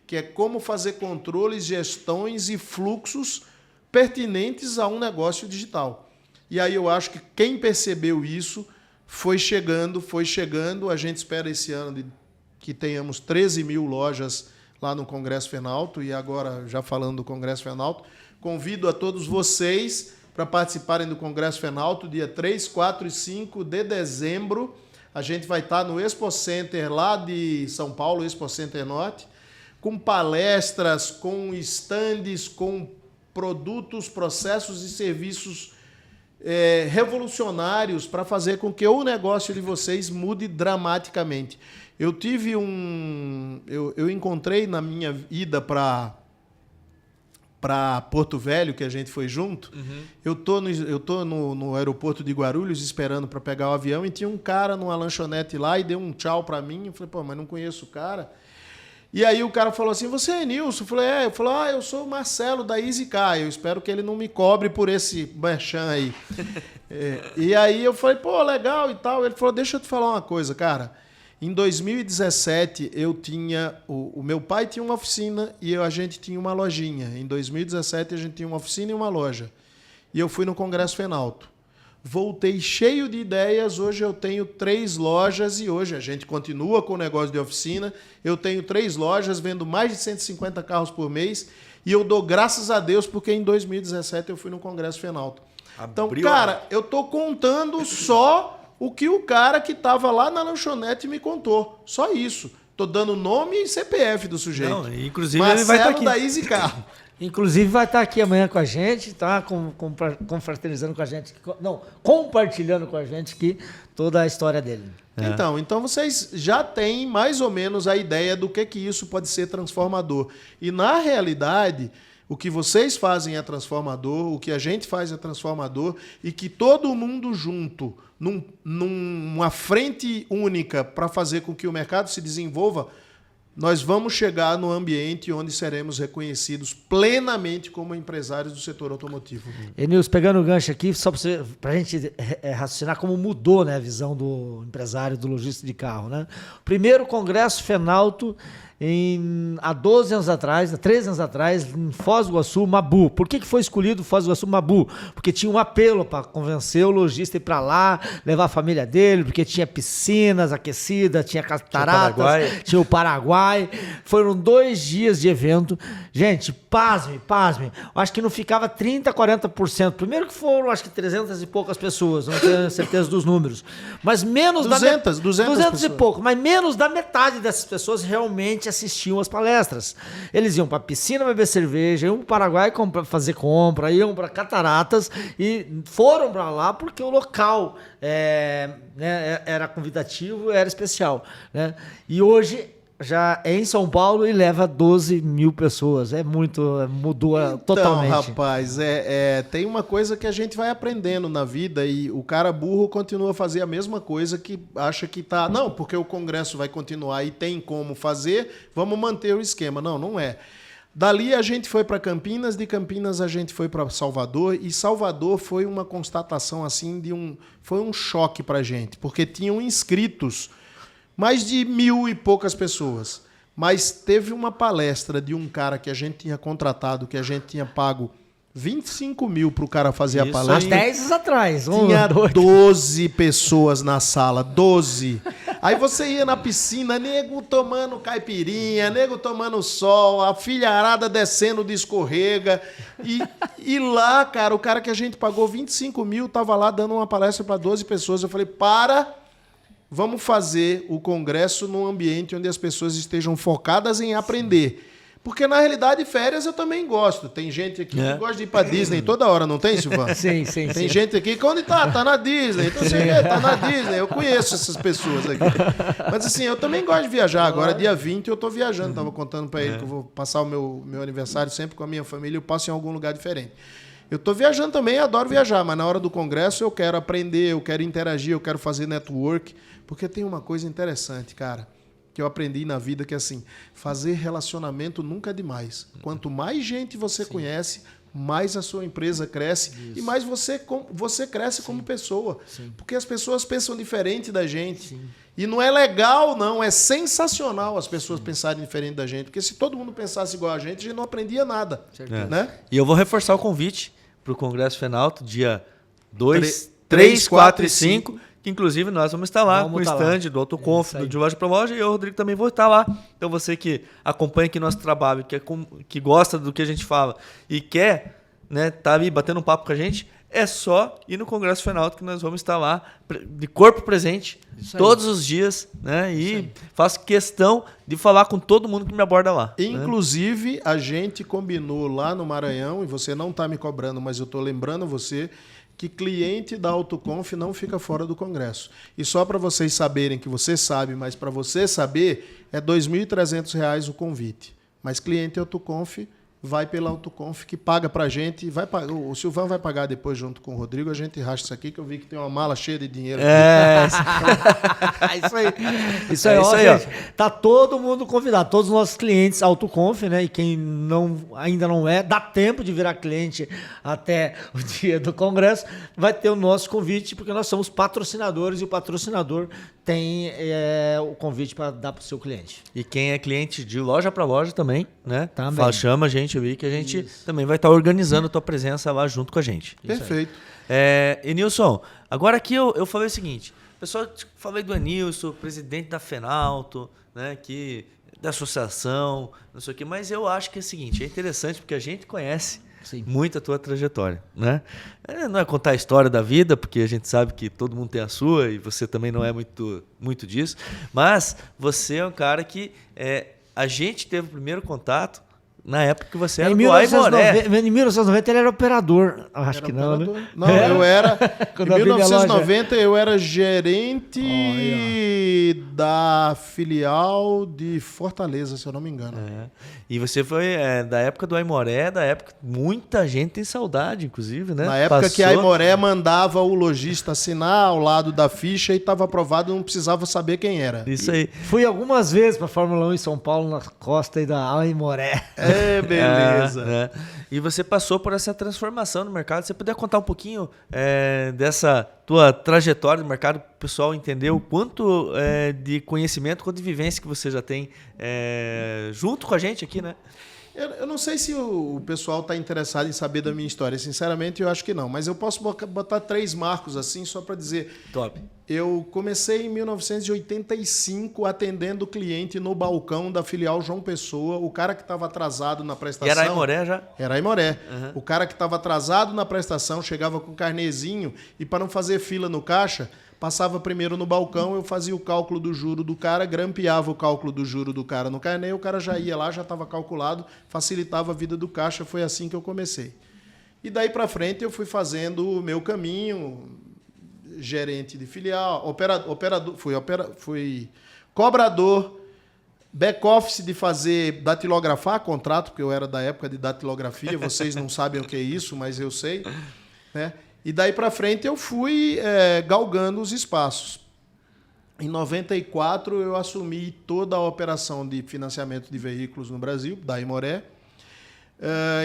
Speaker 3: que é como fazer controles, gestões e fluxos pertinentes a um negócio digital. E aí eu acho que quem percebeu isso foi chegando. A gente espera esse ano que tenhamos 13 mil lojas lá no Congresso Fenalto. E agora, já falando do Congresso Fenalto, convido a todos vocês para participarem do Congresso Fenalto, dia 3, 4 e 5 de dezembro. A gente vai estar no Expo Center lá de São Paulo, Expo Center Norte, com palestras, com estandes, com produtos, processos e serviços revolucionários para fazer com que o negócio de vocês mude dramaticamente. Eu encontrei na minha ida para Porto Velho, que a gente foi junto. Eu tô no aeroporto de Guarulhos esperando para pegar o avião e tinha um cara numa lanchonete lá e deu um tchau para mim. Eu falei, pô, mas não conheço o cara. E aí o cara falou assim, você é Nilson? Eu falei, eu falei, eu sou o Marcelo da EasyCar. Eu espero que ele não me cobre por esse merchan aí. E aí eu falei, pô, legal e tal. Ele falou, deixa eu te falar uma coisa, cara. Em 2017, o meu pai tinha uma oficina e a gente tinha uma lojinha. Em 2017, a gente tinha uma oficina e uma loja. E eu fui no Congresso Fenalto. Voltei cheio de ideias. Hoje eu tenho 3 lojas e hoje a gente continua com o negócio de oficina. Eu tenho 3 lojas, vendo mais de 150 carros por mês. E eu dou graças a Deus porque em 2017 eu fui no Congresso Fenalto. Então, cara, eu tô contando só o que o cara que estava lá na lanchonete me contou. Só isso. Tô dando nome e CPF do sujeito.
Speaker 1: Não, inclusive
Speaker 3: Marcelo
Speaker 1: ele vai estar aqui.
Speaker 3: da EasyCar.
Speaker 2: Inclusive vai estar aqui amanhã com a gente, tá? Confraternizando com a gente. Não, compartilhando com a gente aqui toda a história dele.
Speaker 3: Então vocês já têm mais ou menos a ideia do que isso pode ser transformador. E na realidade, o que vocês fazem é transformador, o que a gente faz é transformador, e que todo mundo junto, numa frente única para fazer com que o mercado se desenvolva, nós vamos chegar no ambiente onde seremos reconhecidos plenamente como empresários do setor automotivo.
Speaker 2: Nilson, pegando o gancho aqui, só para a gente raciocinar como mudou, né, a visão do empresário, do lojista de carro. Né? O primeiro Congresso Fenalto há 12 anos atrás, há 13 anos atrás, em Foz do Iguaçu, Mabu. Por que foi escolhido Foz do Iguaçu, Mabu? Porque tinha um apelo para convencer o lojista a ir para lá, levar a família dele, porque tinha piscinas aquecidas, tinha cataratas, tinha o Paraguai. Foram 2 dias de evento. Gente, pasme. Acho que não ficava 30%, 40%. Primeiro que foram, acho que 300 e poucas pessoas, não tenho certeza dos números. Mas menos 200 e pouco, mas menos da metade dessas pessoas realmente assistiam às palestras. Eles iam para a piscina beber cerveja, iam para o Paraguai fazer compra, iam para cataratas e foram para lá porque o local era convidativo, era especial. Né? E hoje já é em São Paulo e leva 12 mil pessoas. É muito, mudou totalmente.
Speaker 3: Então, rapaz, tem uma coisa que a gente vai aprendendo na vida e o cara burro continua a fazer a mesma coisa que acha que tá... Não, porque o Congresso vai continuar e tem como fazer, vamos manter o esquema. Não, não é. Dali a gente foi para Campinas, de Campinas a gente foi para Salvador, e Salvador foi uma constatação assim foi um choque para a gente, porque tinham inscritos mais de 1.000 e poucas pessoas. Mas teve uma palestra de um cara que a gente tinha contratado, que a gente tinha pago 25 mil para o cara fazer a palestra.
Speaker 2: Há 10 anos atrás.
Speaker 3: Tinha 12 pessoas na sala, 12. Aí você ia na piscina, nego tomando caipirinha, nego tomando sol, a filharada descendo de escorrega. E lá, cara, o cara que a gente pagou 25 mil tava lá dando uma palestra para 12 pessoas. Eu falei, vamos fazer o congresso num ambiente onde as pessoas estejam focadas em aprender. Porque, na realidade, férias eu também gosto. Tem gente aqui que gosta de ir pra Disney toda hora, não tem, Silvano?
Speaker 2: Sim.
Speaker 3: Tem gente aqui que onde tá? Tá na Disney. Então você tá na Disney. Eu conheço essas pessoas aqui. Mas assim, eu também gosto de viajar. Agora, dia 20, eu tô viajando. Tava contando pra ele que eu vou passar o meu aniversário sempre com a minha família. Eu passo em algum lugar diferente. Eu tô viajando também, adoro viajar. Mas na hora do congresso eu quero aprender, eu quero interagir, eu quero fazer network. Porque tem uma coisa interessante, cara, que eu aprendi na vida, que é assim, fazer relacionamento nunca é demais. Quanto mais gente você conhece, mais a sua empresa cresce. Isso. E mais você cresce como pessoa. Sim. Porque as pessoas pensam diferente da gente. Sim. E não é legal, não. É sensacional as pessoas pensarem diferente da gente. Porque se todo mundo pensasse igual a gente não aprendia nada. Né?
Speaker 1: E eu vou reforçar o convite para o Congresso Fenalto, dia 2, 3, 4 e 5. Que inclusive nós vamos estar lá com o stand do AutoConf, do De Loja para Loja, e eu, Rodrigo, também vou estar lá. Então você que acompanha aqui nosso trabalho, que gosta do que a gente fala e quer, né, tá ali batendo um papo com a gente, é só ir no Congresso Fenalto que nós vamos estar lá de corpo presente todos os dias, né? E faço questão de falar com todo mundo que me aborda lá.
Speaker 3: Inclusive, a gente combinou lá no Maranhão, e você não está me cobrando, mas eu estou lembrando você, que cliente da AutoConf não fica fora do Congresso. E só para vocês saberem que você sabe, mas para você saber, é R$ 2.300 o convite. Mas cliente AutoConf vai pela AutoConf, que paga para a gente. O Silvão vai pagar depois junto com o Rodrigo. A gente racha isso aqui, que eu vi que tem uma mala cheia de dinheiro.
Speaker 2: Isso aí, gente. Tá todo mundo convidado. Todos os nossos clientes AutoConf, né? E quem ainda não é, dá tempo de virar cliente até o dia do congresso, vai ter o nosso convite, porque nós somos patrocinadores e o patrocinador tem o convite para dar para o seu cliente.
Speaker 1: E quem é cliente de loja para loja também, né?
Speaker 2: Também.
Speaker 1: Chama a gente ali que a gente também vai estar organizando a tua presença lá junto com a gente.
Speaker 3: Perfeito.
Speaker 1: E Nilson, agora aqui eu falei o seguinte, pessoal, falei do Enilson, presidente da Fenalto, né, da associação, não sei o quê, mas eu acho que é o seguinte, é interessante porque a gente conhece muito a tua trajetória, né? Não é contar a história da vida, porque a gente sabe que todo mundo tem a sua e você também não é muito disso, mas você é um cara que a gente teve o primeiro contato na época que você era do Aimoré.
Speaker 2: Em 1990 ele era operador. Acho que não, né?
Speaker 3: Não, eu era... Em 1990 eu era gerente da filial de Fortaleza, se eu não me engano.
Speaker 1: E você foi da época do Aimoré, da época muita gente tem saudade, inclusive, né?
Speaker 3: Na época que a Aimoré mandava o lojista assinar ao lado da ficha e estava aprovado, não precisava saber quem era.
Speaker 1: Isso aí.
Speaker 2: Fui algumas vezes para a Fórmula 1 em São Paulo, na costa aí da Aimoré.
Speaker 3: Beleza.
Speaker 1: E você passou por essa transformação no mercado. Você puder contar um pouquinho dessa tua trajetória no mercado, para o pessoal entender o quanto de conhecimento, quanto de vivência que você já tem junto com a gente aqui, né?
Speaker 3: Eu não sei se o pessoal está interessado em saber da minha história. Sinceramente, eu acho que não. Mas eu posso botar 3 marcos assim, só para dizer.
Speaker 1: Top.
Speaker 3: Eu comecei em 1985 atendendo o cliente no balcão da filial João Pessoa. O cara que estava atrasado na prestação...
Speaker 1: E era Aimoré já?
Speaker 3: Era Aimoré. Uhum. O cara que estava atrasado na prestação chegava com o carnezinho e, para não fazer fila no caixa, passava primeiro no balcão, eu fazia o cálculo do juro do cara, grampeava o cálculo do juro do cara no carnê, o cara já ia lá, já estava calculado, facilitava a vida do caixa. Foi assim que eu comecei. E daí para frente eu fui fazendo o meu caminho, gerente de filial, fui cobrador, back-office de fazer, datilografar contrato, porque eu era da época de datilografia, vocês não sabem o que é isso, mas eu sei. Né? E daí para frente eu fui galgando os espaços. Em 94 eu assumi toda a operação de financiamento de veículos no Brasil, da Imoré.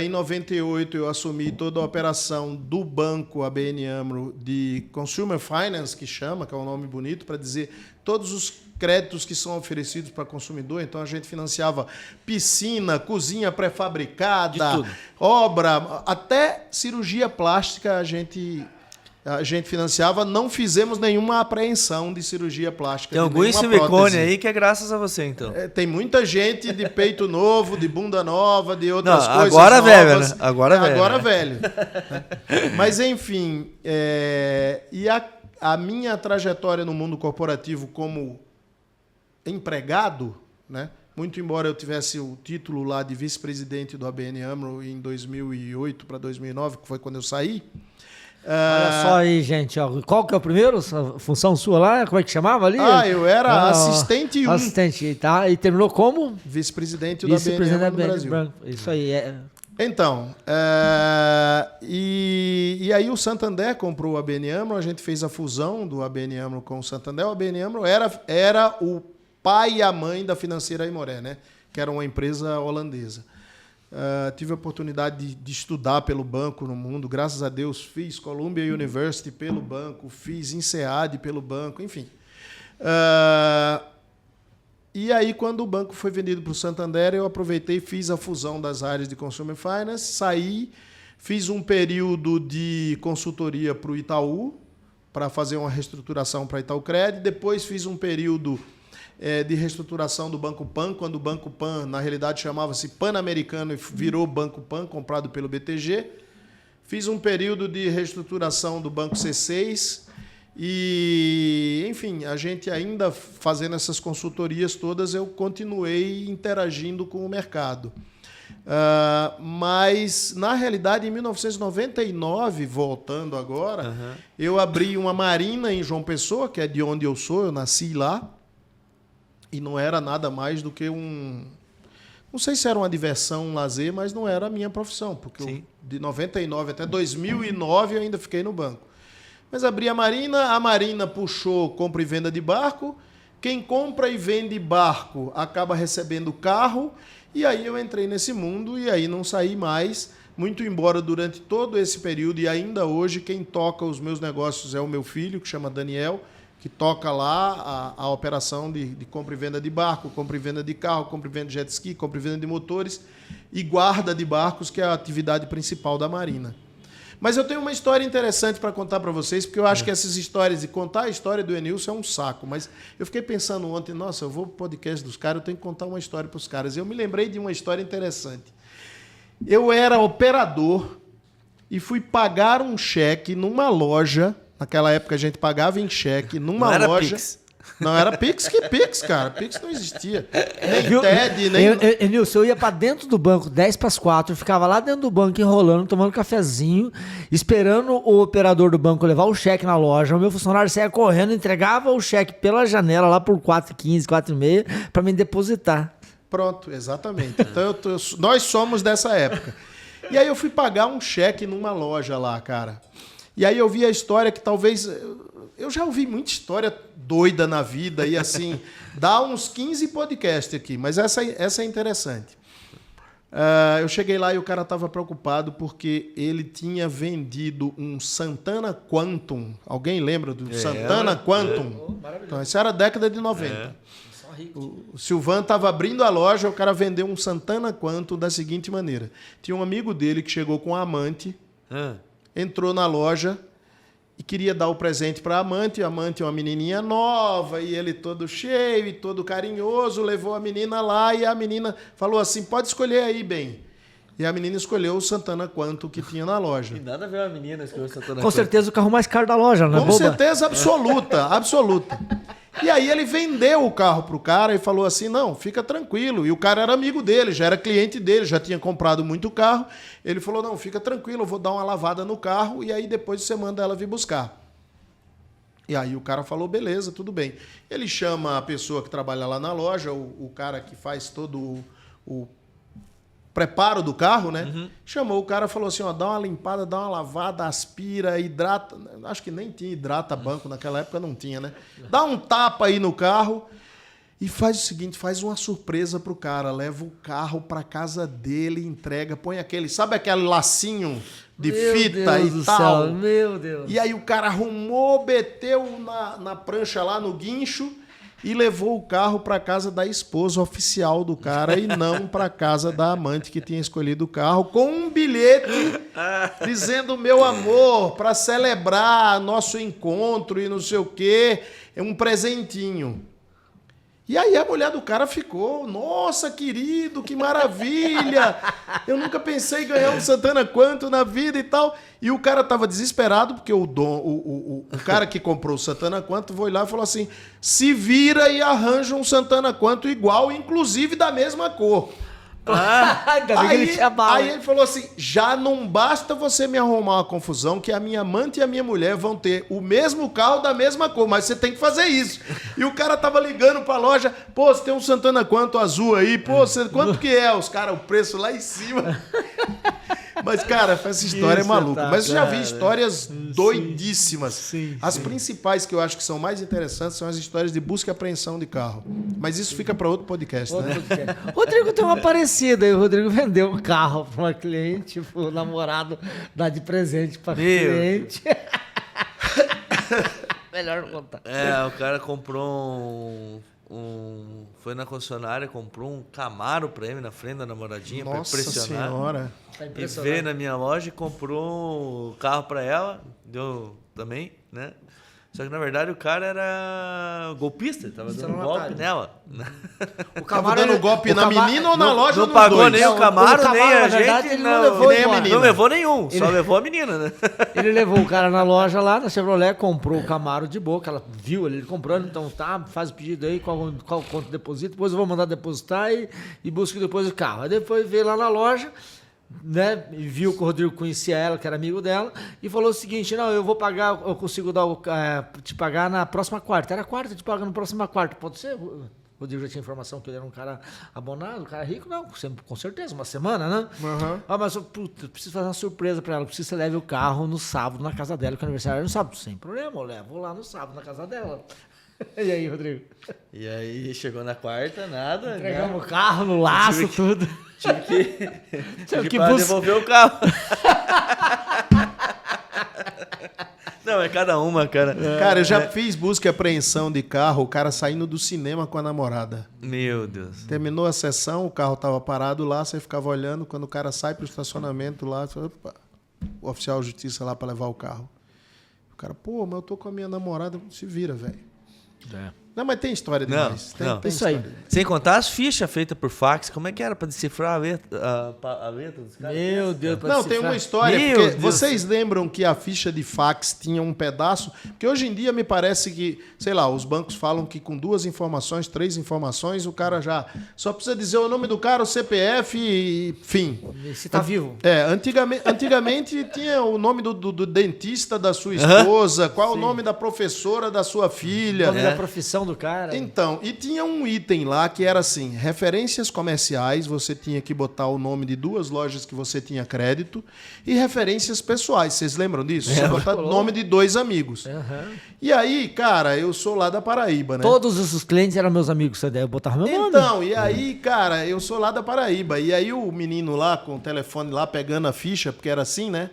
Speaker 3: Em 98 eu assumi toda a operação do banco ABN AMRO de Consumer Finance, que é um nome bonito para dizer todos os créditos que são oferecidos para consumidor. Então a gente financiava piscina, cozinha pré-fabricada, obra, até cirurgia plástica a gente financiava. Não fizemos nenhuma apreensão de cirurgia plástica.
Speaker 1: Tem algum silicone aí que é graças a você, então.
Speaker 3: Tem muita gente de peito novo, de bunda nova, de outras coisas
Speaker 1: agora
Speaker 3: novas.
Speaker 1: Velho, né?
Speaker 3: Agora velho. Mas, enfim, e a minha trajetória no mundo corporativo como empregado, né? Muito embora eu tivesse o título lá de vice-presidente do ABN AMRO em 2008 para 2009, que foi quando eu saí.
Speaker 2: Olha só aí, gente. Ó. Qual que é o primeiro? A função sua lá? Como é que chamava ali?
Speaker 3: Eu era assistente 1.
Speaker 2: Assistente, tá? E terminou como?
Speaker 3: Vice-presidente do ABN AMRO no Brasil.
Speaker 2: Isso aí.
Speaker 3: Então, e aí o Santander comprou o ABN AMRO, a gente fez a fusão do ABN AMRO com o Santander. O ABN AMRO era o pai e a mãe da financeira Imoré, né? Que era uma empresa holandesa. Tive a oportunidade de estudar pelo banco no mundo, graças a Deus fiz Columbia University pelo banco, fiz INSEAD pelo banco, enfim. E aí, quando o banco foi vendido para o Santander, eu aproveitei e fiz a fusão das áreas de Consumer Finance, saí, fiz um período de consultoria para o Itaú, para fazer uma reestruturação para Itaú Cred, depois fiz um período de reestruturação do Banco Pan, quando o Banco Pan, na realidade, chamava-se Pan-Americano e virou Banco Pan, comprado pelo BTG. Fiz um período de reestruturação do Banco C6 e, enfim, a gente ainda fazendo essas consultorias todas, eu continuei interagindo com o mercado. Mas, na realidade, em 1999, voltando agora, eu abri uma marina em João Pessoa, que é de onde eu sou, eu nasci lá. E não era nada mais do que não sei se era uma diversão, um lazer, mas não era a minha profissão, porque de 99 até 2009 eu ainda fiquei no banco. Mas abri a Marina puxou compra e venda de barco, quem compra e vende barco acaba recebendo carro, e aí eu entrei nesse mundo e aí não saí mais, muito embora durante todo esse período e ainda hoje quem toca os meus negócios é o meu filho, que chama Daniel, que toca lá a operação de compra e venda de barco, compra e venda de carro, compra e venda de jet ski, compra e venda de motores e guarda de barcos, que é a atividade principal da Marina. Mas eu tenho uma história interessante para contar para vocês, porque eu acho que essas histórias, de contar a história do Enilson é um saco, mas eu fiquei pensando ontem, nossa, eu vou pro podcast dos caras, eu tenho que contar uma história para os caras. Eu me lembrei de uma história interessante. Eu era operador e fui pagar um cheque numa loja. Naquela época a gente pagava em cheque numa loja. Pix. Não era Pix, que Pix, cara. Pix não existia. Nem TED, nem...
Speaker 2: Nilson, eu ia pra dentro do banco, 10 para as 4, ficava lá dentro do banco enrolando, tomando cafezinho, esperando o operador do banco levar o cheque na loja. O meu funcionário saía correndo, entregava o cheque pela janela lá por 4h15, 4h30, para me depositar.
Speaker 3: Pronto, exatamente. Então nós somos dessa época. E aí eu fui pagar um cheque numa loja lá, cara. E aí eu vi a história que talvez... Eu já ouvi muita história doida na vida e assim, dá uns 15 podcasts aqui, mas essa é interessante. Eu cheguei lá e o cara estava preocupado porque ele tinha vendido um Santana Quantum. Alguém lembra do Santana Quantum? Então, isso era a década de 90. O Silvan estava abrindo a loja, o cara vendeu um Santana Quantum da seguinte maneira. Tinha um amigo dele que chegou com um amante... entrou na loja e queria dar o presente para a amante. A amante é uma menininha nova e ele todo cheio e todo carinhoso, levou a menina lá e a menina falou assim, pode escolher aí, bem. E a menina escolheu o Santana Quantum que tinha na loja.
Speaker 1: E nada a ver a menina escolher o Santana Quantum.
Speaker 2: Com certeza o carro mais caro da loja, não é?
Speaker 3: Com certeza absoluta, absoluta. E aí ele vendeu o carro pro cara e falou assim, não, fica tranquilo. E o cara era amigo dele, já era cliente dele, já tinha comprado muito carro. Ele falou, não, fica tranquilo, eu vou dar uma lavada no carro e aí depois você manda ela vir buscar. E aí o cara falou, beleza, tudo bem. Ele chama a pessoa que trabalha lá na loja, o cara que faz todo o preparo do carro, né? Chamou o cara e falou assim, ó, dá uma limpada, dá uma lavada, aspira, hidrata. Acho que nem tinha hidrata banco, naquela época não tinha, né? Dá um tapa aí no carro e faz o seguinte, faz uma surpresa pro cara, leva o carro pra casa dele, entrega, põe aquele, sabe aquele lacinho de fita e tal?
Speaker 2: Meu Deus.
Speaker 3: E aí o cara arrumou, meteu na prancha lá no guincho e levou o carro para casa da esposa oficial do cara e não para casa da amante que tinha escolhido o carro, com um bilhete dizendo, meu amor, para celebrar nosso encontro e não sei o quê, é um presentinho. E aí a mulher do cara ficou, nossa, querido, que maravilha! Eu nunca pensei em ganhar um Santana Quanto na vida e tal. E o cara tava desesperado, porque o cara que comprou o Santana Quanto foi lá e falou assim, se vira e arranja um Santana Quanto igual, inclusive da mesma cor. Aí ele falou assim, já não basta você me arrumar uma confusão que a minha amante e a minha mulher vão ter o mesmo carro da mesma cor, mas você tem que fazer isso. E o cara tava ligando pra loja, pô, você tem um Santana Quanto azul aí, pô, quanto que é? Os caras, o preço lá em cima. Mas, cara, essa história é maluca. Mas eu já vi histórias doidíssimas.
Speaker 2: Sim.
Speaker 3: As principais que eu acho que são mais interessantes são as histórias de busca e apreensão de carro. Mas isso fica para outro podcast, né?
Speaker 2: Rodrigo tem uma parecida. E o Rodrigo vendeu um carro para uma cliente, o namorado dá de presente para cliente. Melhor não contar.
Speaker 1: O cara comprou foi na concessionária, comprou um Camaro pra ele na frente da namoradinha pra impressionar.
Speaker 3: Senhora.
Speaker 1: E veio na minha loja e comprou um carro pra ela, deu também, né? Só que na verdade o cara era golpista, tava dando um golpe nela.
Speaker 2: O
Speaker 3: Tava dando golpe na menina ou na loja?
Speaker 1: Não pagou
Speaker 3: dois?
Speaker 1: nem o Camaro, nem a gente.
Speaker 2: Ele não levou
Speaker 3: nem a menina.
Speaker 1: Não levou nenhum, só levou a menina, né?
Speaker 2: Ele levou o cara na loja lá, na Chevrolet, comprou o Camaro de boca, ela viu ele comprando, então tá, faz o pedido aí, qual quanto deposita, depois eu vou mandar depositar e busco depois o carro. Aí depois veio lá na loja, né, e viu que o Rodrigo conhecia ela, que era amigo dela, e falou o seguinte, não, eu vou pagar, eu consigo te pagar na próxima quarta. Era quarta, te pago na próxima quarta. Pode ser? O Rodrigo já tinha informação que ele era um cara abonado, um cara rico, não, com certeza, uma semana, né?
Speaker 3: Uhum.
Speaker 2: Mas eu preciso fazer uma surpresa pra ela, preciso que você leve o carro no sábado na casa dela, que o aniversário era no sábado. Sem problema, eu levo lá no sábado na casa dela. E aí, Rodrigo?
Speaker 1: E aí chegou na quarta, nada.
Speaker 2: Entregamos o carro no laço, tudo.
Speaker 1: Tive que devolver o carro. Não, é cada uma, cara.
Speaker 3: Cara, eu já fiz busca e apreensão de carro, o cara saindo do cinema com a namorada.
Speaker 1: Meu Deus.
Speaker 3: Terminou a sessão, o carro tava parado lá, você ficava olhando, quando o cara sai pro estacionamento lá, você fala, opa, o oficial de justiça lá para levar o carro. O cara, pô, mas eu tô com a minha namorada, se vira, velho. Não, mas tem história demais. Tem
Speaker 2: isso aí.
Speaker 3: história.
Speaker 1: Sem contar as fichas feitas por fax, como é que era pra decifrar a letra dos caras?
Speaker 2: Meu Deus, pra
Speaker 3: Não,
Speaker 2: decifrar.
Speaker 3: tem uma história,
Speaker 1: Meu
Speaker 3: porque
Speaker 1: Deus.
Speaker 3: vocês lembram que a ficha de fax tinha um pedaço? Porque hoje em dia me parece que, sei lá, os bancos falam que com 2 informações, 3 informações, o cara já só precisa dizer o nome do cara, o CPF e fim.
Speaker 2: Se tá vivo.
Speaker 3: Antigamente tinha o nome do dentista da sua esposa, qual é o nome da professora da sua filha.
Speaker 2: O nome da profissão do cara.
Speaker 3: Então, e tinha um item lá que era assim, referências comerciais, você tinha que botar o nome de 2 lojas que você tinha crédito, e referências pessoais, vocês lembram disso? Você botar o nome de 2 amigos.
Speaker 2: Uhum.
Speaker 3: E aí, cara, eu sou lá da Paraíba, né?
Speaker 2: Todos os clientes eram meus amigos, eu botava meu nome.
Speaker 3: Então, e aí, cara, eu sou lá da Paraíba, e aí o menino lá, com o telefone lá, pegando a ficha, porque era assim, né?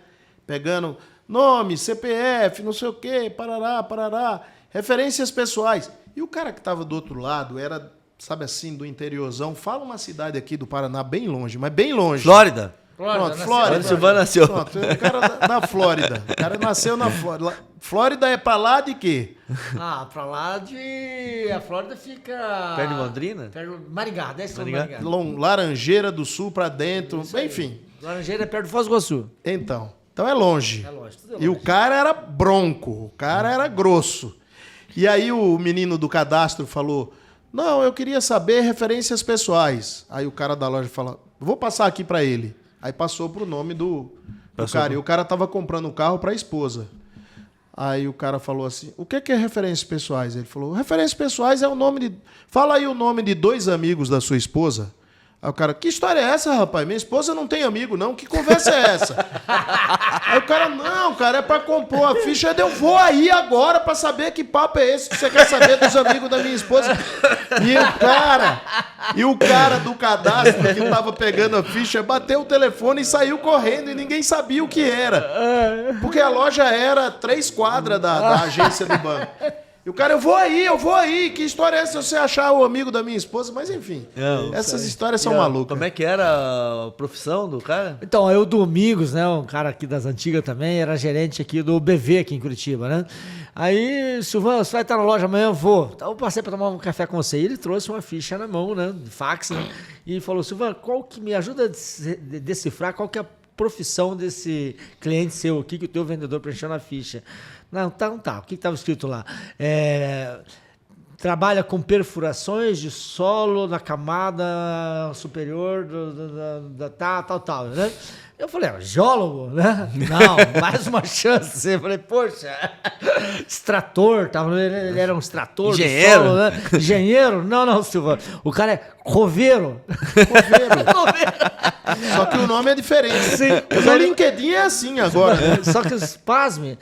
Speaker 3: Pegando nome, CPF, não sei o quê, parará, referências pessoais. E o cara que estava do outro lado era, sabe assim, do interiorzão. Fala uma cidade aqui do Paraná, bem longe, mas bem longe.
Speaker 1: Flórida.
Speaker 3: Pronto, Flórida.
Speaker 1: Onde Silvano nasceu.
Speaker 3: Pronto, o cara da Flórida. O cara nasceu na Flórida. Flórida é pra lá de quê?
Speaker 2: Pra lá de... A Flórida fica...
Speaker 1: Perto de Londrina?
Speaker 2: Perto de Maringá, desce pra
Speaker 1: Maringá.
Speaker 2: Maringá.
Speaker 3: Laranjeira do Sul pra dentro,
Speaker 2: Isso aí.
Speaker 3: enfim.
Speaker 2: Laranjeira é perto do Foz do Iguaçu.
Speaker 3: Então é longe.
Speaker 2: É longe, tudo é longe.
Speaker 3: E o cara era bronco, o cara era grosso. E aí o menino do cadastro falou, não, eu queria saber referências pessoais. Aí o cara da loja falou, vou passar aqui para ele. Aí passou pro nome do cara. E o cara tava comprando um carro para a esposa. Aí o cara falou assim, o que é referências pessoais? Ele falou, referências pessoais é o nome de... Fala aí o nome de 2 amigos da sua esposa. Aí o cara, que história é essa, rapaz? Minha esposa não tem amigo, não. Que conversa é essa? Aí o cara, não, cara, é pra compor a ficha. Eu vou aí agora pra saber que papo é esse que você quer saber dos amigos da minha esposa. E o cara do cadastro que tava pegando a ficha bateu o telefone e saiu correndo e ninguém sabia o que era. Porque a loja era 3 quadras da agência do banco. E o cara, eu vou aí. Que história é essa se você achar o amigo da minha esposa? Mas enfim, essas histórias são malucas.
Speaker 1: Como é que era a profissão do cara?
Speaker 2: Então, eu Domingos, né, um cara aqui das antigas também, era gerente aqui do BV aqui em Curitiba, né? Aí, Silvano, você vai estar na loja amanhã? Eu vou. Então, eu passei para tomar um café com você. E ele trouxe uma ficha na mão, né, de fax, né? E falou, Silvano, qual que me ajuda a decifrar qual que é a profissão desse cliente seu aqui que o teu vendedor preencheu na ficha? Não, tá. O que estava escrito lá? Trabalha com perfurações de solo na camada superior tal, né? Eu falei, geólogo, né? Não, mais uma chance. Eu falei, poxa, extrator, ele era um extrator
Speaker 1: engenheiro,
Speaker 2: do solo, né? Engenheiro? Não, Silvano. O cara é coveiro.
Speaker 3: Só que o nome é diferente.
Speaker 2: Sim.
Speaker 3: Mas o LinkedIn é assim agora. Né?
Speaker 2: Só que, pasme,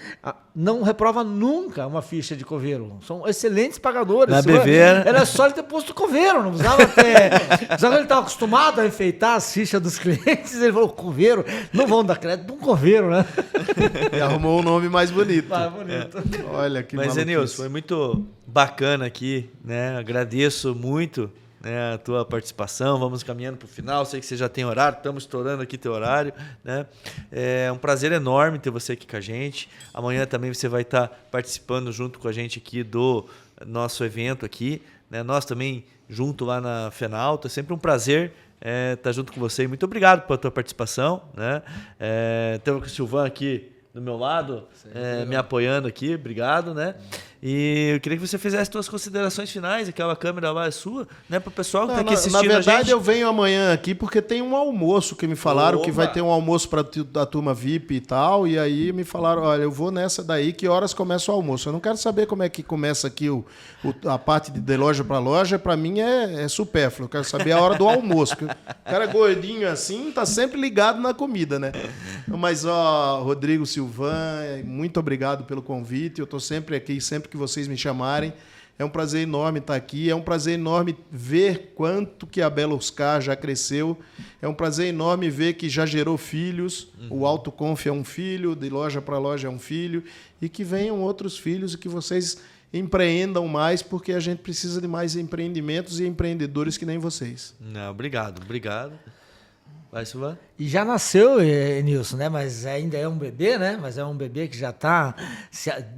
Speaker 2: não reprova nunca uma ficha de coveiro. São excelentes pagadores.
Speaker 1: Na BV
Speaker 2: era só ele ter posto coveiro, não precisava ter... Só que ele estava acostumado a enfeitar as fichas dos clientes, ele falou, coveiro, não vão dar crédito para um coveiro, né?
Speaker 3: E arrumou um nome mais bonito.
Speaker 2: Mais bonito.
Speaker 3: Olha que
Speaker 1: Mas,
Speaker 3: maluquice.
Speaker 1: Enilson, foi muito bacana aqui, né? Agradeço muito, né, a tua participação. Vamos caminhando para o final. Sei que você já tem horário, estamos estourando aqui teu horário, né? É um prazer enorme ter você aqui com a gente. Amanhã também você vai estar participando junto com a gente aqui do nosso evento aqui, né? Nós também junto lá na Fenalta. É sempre um prazer estar junto com você. Muito obrigado pela tua participação, né? Temos o Silvan aqui do meu lado, me apoiando aqui. Obrigado, né? E eu queria que você fizesse suas considerações finais. Aquela câmera lá é sua, né? Para o pessoal que está aqui assistindo a gente.
Speaker 3: Na verdade, eu venho amanhã aqui porque tem um almoço que me falaram. Opa. Que vai ter um almoço para a turma VIP e tal. E aí me falaram, olha, eu vou nessa daí, que horas começa o almoço? Eu não quero saber como é que começa aqui a parte de loja para loja. Para mim é supérfluo. Eu quero saber a hora do almoço. Porque o cara gordinho assim tá sempre ligado na comida, né? Mas, Rodrigo Silvan, muito obrigado pelo convite. Eu tô sempre aqui, sempre que vocês me chamarem. É um prazer enorme estar aqui. É um prazer enorme ver quanto que a Beloscar já cresceu. É um prazer enorme ver que já gerou filhos. O AutoConf é um filho, de loja para loja é um filho. E que venham outros filhos e que vocês empreendam mais, porque a gente precisa de mais empreendimentos e empreendedores que nem vocês.
Speaker 1: Não, obrigado. Vai, Silvan.
Speaker 2: E já nasceu, Nilson, né? Mas ainda é um bebê, né? Mas é um bebê que já está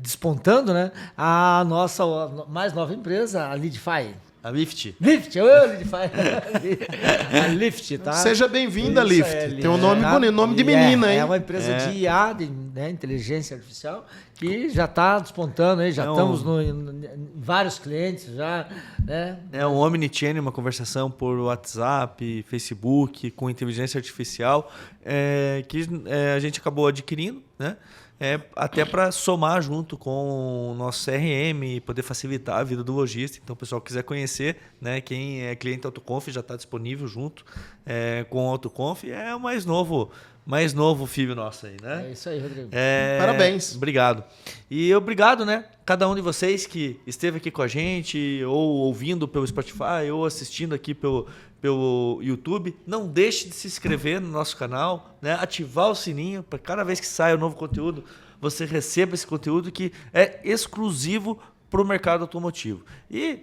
Speaker 2: despontando, né? A nossa mais nova empresa, a Leadify.
Speaker 1: A Lift.
Speaker 2: Lift, a Lift, tá?
Speaker 3: Seja bem-vinda, Lift. Tem um nome bonito, nome de menina, hein?
Speaker 2: É uma empresa de IA, né, inteligência artificial, que já está despontando, hein? Já estamos em vários clientes, já, né?
Speaker 1: É um omnichannel, uma conversação por WhatsApp, Facebook, com inteligência artificial, que a gente acabou adquirindo, né? Até para somar junto com o nosso CRM e poder facilitar a vida do lojista. Então, o pessoal que quiser conhecer, né, quem é cliente AutoConf já está disponível junto com o AutoConf. É o mais novo filho nosso aí, né?
Speaker 2: É isso aí, Rodrigo.
Speaker 3: Parabéns.
Speaker 1: Obrigado. E obrigado, né? Cada um de vocês que esteve aqui com a gente, ou ouvindo pelo Spotify, ou assistindo aqui pelo YouTube. Não deixe de se inscrever no nosso canal, né? Ativar o sininho para cada vez que sai um novo conteúdo, você receba esse conteúdo que é exclusivo para o mercado automotivo. E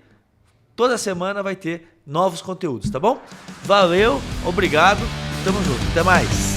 Speaker 1: toda semana vai ter novos conteúdos, tá bom? Valeu, obrigado, tamo junto. Até mais.